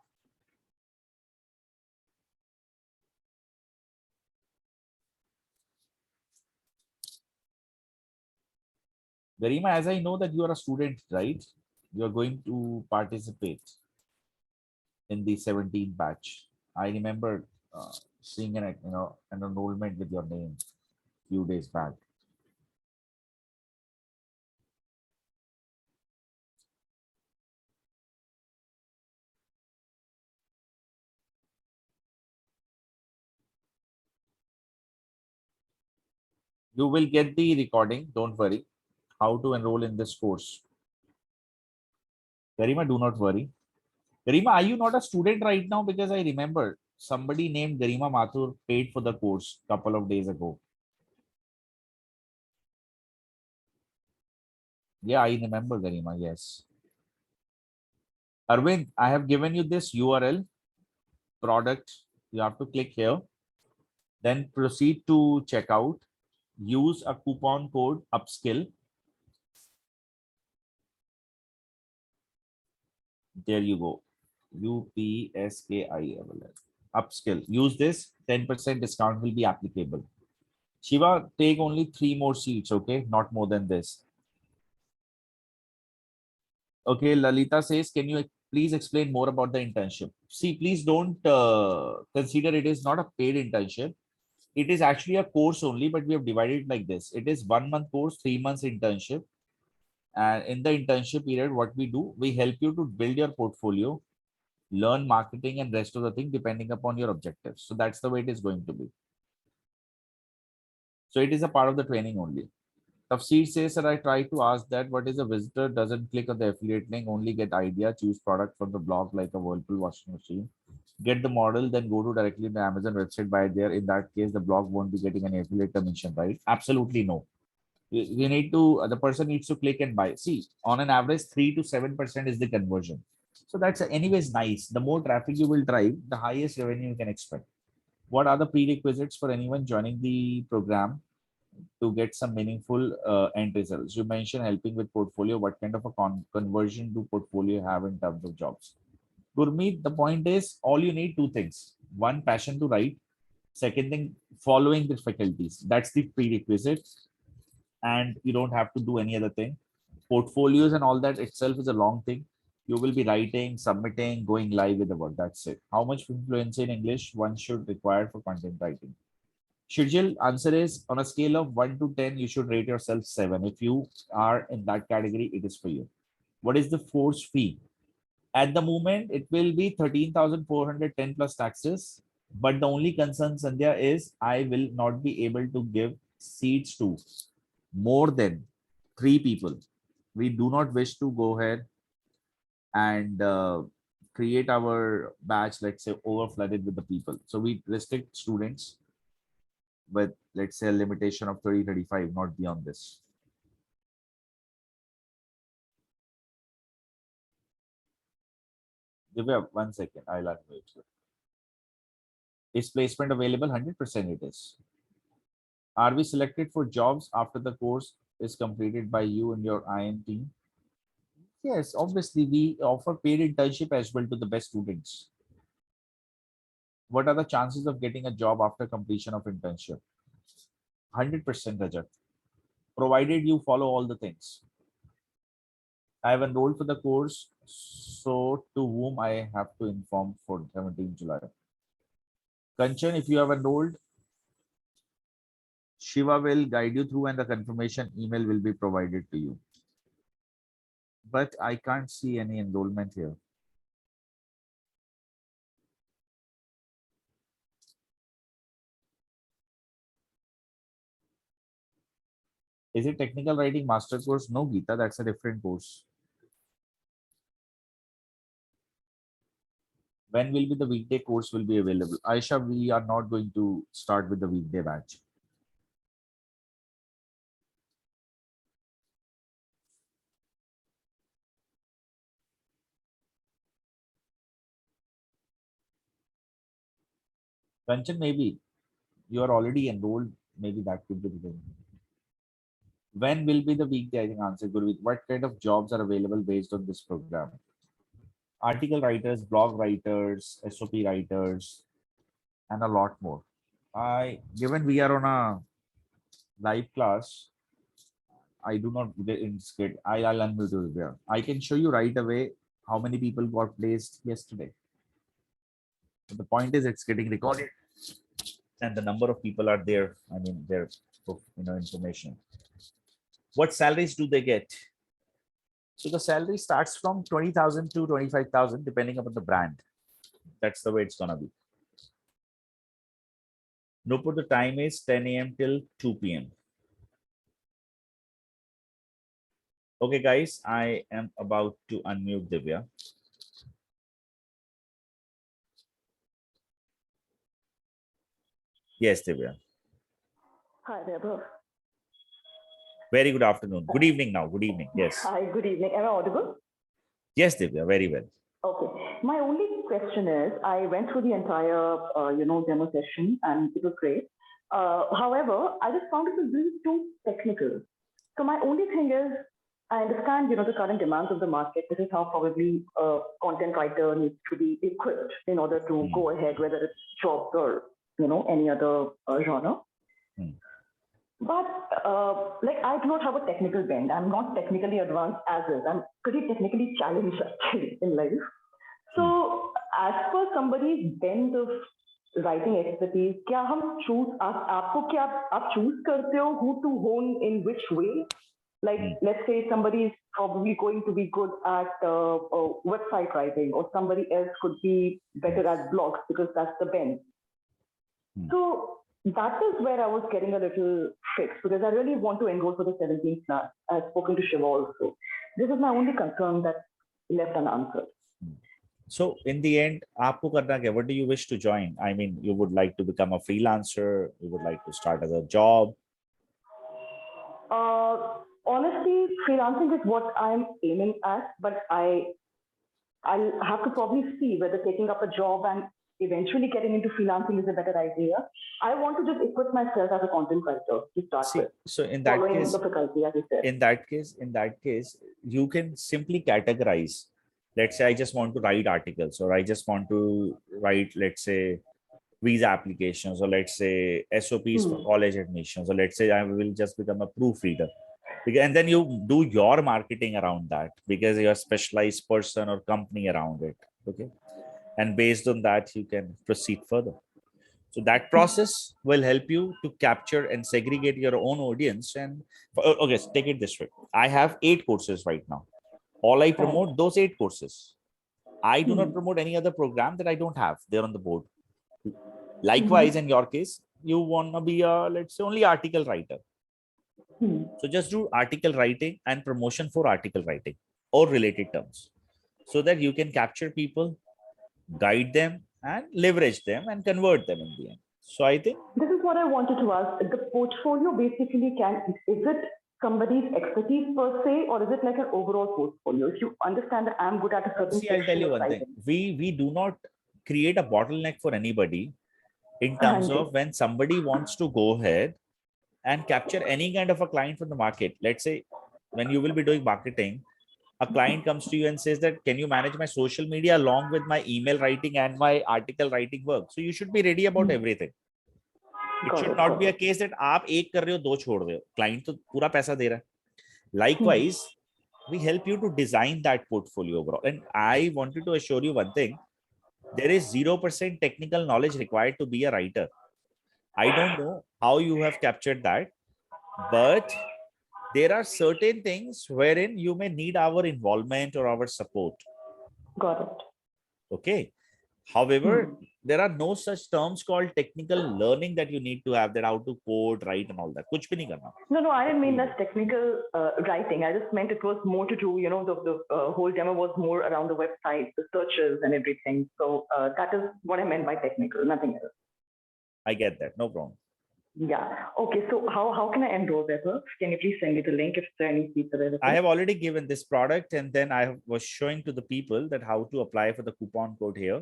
Garima, as I know that you are a student, right? You are going to participate in the 17th batch. I remember seeing an enrollment with your name few days back. You will get the recording. Don't worry. How to enroll in this course. Garima, do not worry. Garima, are you not a student right now? Because I remember somebody named Garima Mathur paid for the course a couple of days ago. Yeah, I remember Garima. Yes. Arvind, I have given you this URL product. You have to click here. Then proceed to checkout. Use a coupon code upskill. There you go. UPSKILL. Upskill. Use this. 10% discount will be applicable. Shiva, take only 3 more seats, okay? Not more than this. Okay, Lalita says, can you please explain more about the internship? See, please don't consider it is not a paid internship. It is actually a course only, but we have divided it like this. It is 1 month course, 3 months internship. And in the internship period, what we do, we help you to build your portfolio. learn marketing and rest of the thing depending upon your objectives. So that's the way it is going to be. So it is a part of the training only. Tafsir says that I try to ask that what is a visitor doesn't click on the affiliate link, only get idea, choose product from the blog like a Whirlpool washing machine, get the model, then go to directly the Amazon website, buy there. In that case, the blog won't be getting any affiliate commission, right? Absolutely no. You need to, the person needs to click and buy. See, on an average, 3 to 7% is the conversion. So that's anyways nice. The more traffic you will drive, the highest revenue you can expect. What are the prerequisites for anyone joining the program to get some meaningful end results? You mentioned helping with portfolio. What kind of a conversion do portfolio have in terms of jobs? Gurmeet, the point is all you need two things. One, passion to write. Second thing, following the faculties. That's the prerequisite. And you don't have to do any other thing. Portfolios and all that itself is a long thing. You will be writing, submitting, going live with the work. That's it. How much fluency in English one should require for content writing? Shujil, answer is on a scale of 1 to 10, you should rate yourself 7. If you are in that category, it is for you. What is the course fee? At the moment, it will be 13,410 plus taxes. But the only concern, Sandhya, is I will not be able to give seats to more than 3 people. We do not wish to go ahead and create our batch, let's say, over flooded with the people. So we restrict students with, let's say, a limitation of 30, 35, not beyond this. Give me 1 second. I'll unmute you. Is placement available? 100% it is. Are we selected for jobs after the course is completed by you and your IM team? Yes, obviously we offer paid internship as well to the best students. What are the chances of getting a job after completion of internship? 100%, Rajat, provided you follow all the things. I have enrolled for the course, so to whom I have to inform for 17 July. Kanchan, if you have enrolled, Shiva will guide you through and the confirmation email will be provided to you. But I can't see any enrollment here. Is it technical writing master course? No, Geeta, that's a different course. When will be the weekday course will be available? Aisha, we are not going to start with the weekday batch. Kanchan, maybe you are already enrolled. Maybe that could be the thing. When will be the weekday? I think answer Gurveet. What kind of jobs are available based on this program? Article writers, blog writers, SOP writers, and a lot more. Given we are on a live class, I do not get in skid. I'll unmute you there. I can show you right away how many people got placed yesterday. But the point is, it's getting recorded, and the number of people are there. I mean, their information. What salaries do they get? So the salary starts from 20,000 to 25,000, depending upon the brand. That's the way it's gonna be. Nopur, the time is 10 a.m. till 2 p.m. Okay, guys, I am about to unmute Divya. Yes, Divya. Hi, Vaibhav. Very good afternoon. Good evening now. Good evening. Yes. Hi, good evening. Am I audible? Yes, Divya. Very well. Okay. My only question is, I went through the entire, demo session, and it was great. However, I just found it was really too technical. So my only thing is, I understand, the current demands of the market. This is how probably a content writer needs to be equipped in order to go ahead, whether it's jobs or, any other genre. But I do not have a technical bend. I'm not technically advanced as is. I'm pretty technically challenged actually in life. So as per somebody's bent of writing expertise, क्या हम choose आपको क्या आप choose करते हो who to hone in which way? Like, let's say somebody is probably going to be good at website writing, or somebody else could be better at blogs because that's the bend. So that is where I was getting a little fixed, because I really want to enroll for the 17th class. I've spoken to Shiva also. This is my only concern that left unanswered. So in the end, aapko karna kya? What do you wish to join? I mean, you would like to become a freelancer, you would like to start as a job. Honestly, freelancing is what I'm aiming at, but I'll have to probably see whether taking up a job and eventually getting into freelancing is a better idea. I want to just equip myself as a content writer to start with. So in that case, the faculty, as you said. in that case, you can simply categorize. Let's say I just want to write articles, or I just want to write, let's say, visa applications, or let's say SOPs for college admissions, or let's say I will just become a proofreader. And then you do your marketing around that, because you're a specialized person or company around it. Okay. And based on that, you can proceed further. So that process will help you to capture and segregate your own audience. And okay, take it this way. I have 8 courses right now. All I promote those 8 courses. I do not promote any other program that I don't have there on the board. Likewise, in your case, you want to be a, let's say, only article writer. So just do article writing and promotion for article writing or related terms, so that you can capture people, guide them, and leverage them and convert them in the end. So I think this is what I wanted to ask. The portfolio basically is it somebody's expertise per se, or is it like an overall portfolio? If you understand that I'm good at a certain I'll tell you one thing. We do not create a bottleneck for anybody in terms of when somebody wants to go ahead and capture any kind of a client from the market. Let's say when you will be doing marketing, a client comes to you and says that, can you manage my social media along with my email writing and my article writing work? So you should be ready about everything. It should not be a case that आप एक कर रहे हो, 2 छोड़ रहे हो. Client तो पूरा पैसा दे रहा है. Likewise, we help you to design that portfolio overall. And I wanted to assure you one thing. There is 0% technical knowledge required to be a writer. I don't know how you have captured that, but there are certain things wherein you may need our involvement or our support. Got it. Okay. However, there are no such terms called technical learning that you need to have, that how to code, write, and all that. Kuch bhi nahi karna. No, I didn't mean that's technical writing. I just meant it was more to do, the whole demo was more around the website, the searches and everything. So that is what I meant by technical, nothing else. I get that. No problem. Yeah. Okay. So how can I enroll better? Can you please send me the link if there are any people there? I have already given this product, and then I was showing to the people that how to apply for the coupon code here,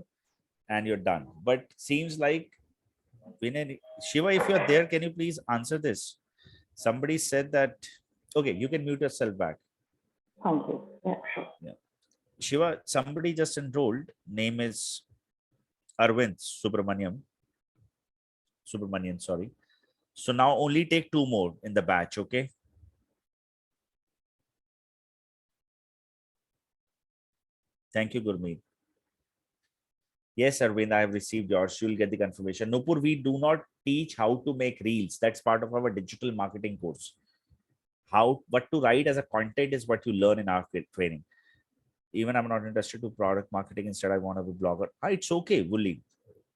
and you're done. But seems like Shiva, if you're there, can you please answer this? Somebody said that, okay, you can mute yourself back. Thank you. Yeah, sure. Yeah. Shiva, somebody just enrolled. Name is Arvind Subramanian, sorry. So now only take 2 more in the batch, okay? Thank you, Gurmeet. Yes, Arvind, I have received yours. You'll get the confirmation. Nupur, we do not teach how to make reels. That's part of our digital marketing course. What to write as a content is what you learn in our training. Even I'm not interested to product marketing. Instead, I want to be a blogger. It's okay, Wooly.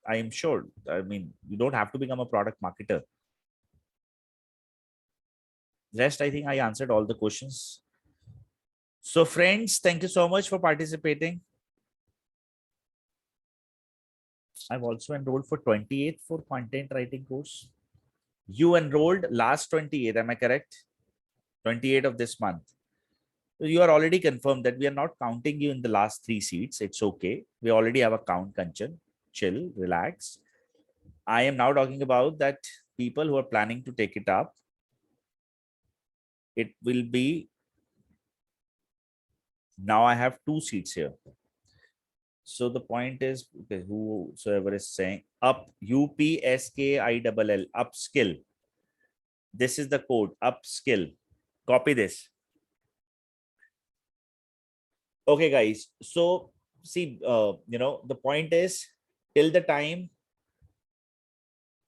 I am sure. I mean, you don't have to become a product marketer. Rest, I think I answered all the questions. So friends, thank you so much for participating. I've also enrolled for 28th for content writing course. You enrolled last 28th, am I correct? 28th of this month. So you are already confirmed that we are not counting you in the last 3 seats. It's okay. We already have a count, Kanchan. Chill, relax. I am now talking about that people who are planning to take it up. It will be, now I have 2 seats here. So the point is, okay, whosoever is saying up, UPSKILL, upskill. This is the code, upskill. Copy this. Okay, guys. So see, the point is, till the time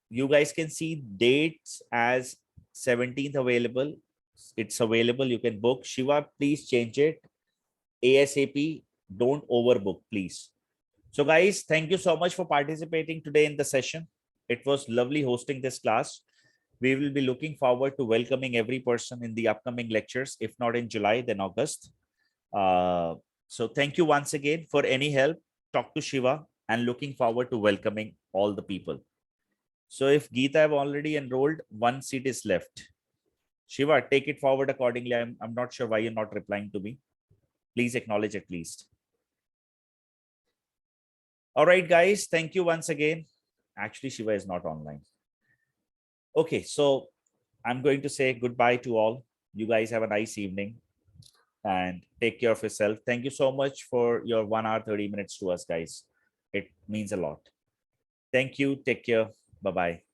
you guys can see dates as 17th available, It's available. You can book. Shiva, please change it ASAP. Don't overbook, please. So guys, thank you so much for participating today in the session. It was lovely hosting this class. We will be looking forward to welcoming every person in the upcoming lectures. If not in July, then August. So thank you once again. For any help, talk to Shiva, and looking forward to welcoming all the people. So if Geeta have already enrolled, one seat is left. Shiva, take it forward accordingly. I'm not sure why you're not replying to me. Please acknowledge at least. All right, guys. Thank you once again. Actually, Shiva is not online. Okay, so I'm going to say goodbye to all. You guys have a nice evening and take care of yourself. Thank you so much for your 1 hour, 30 minutes to us, guys. It means a lot. Thank you. Take care. Bye-bye.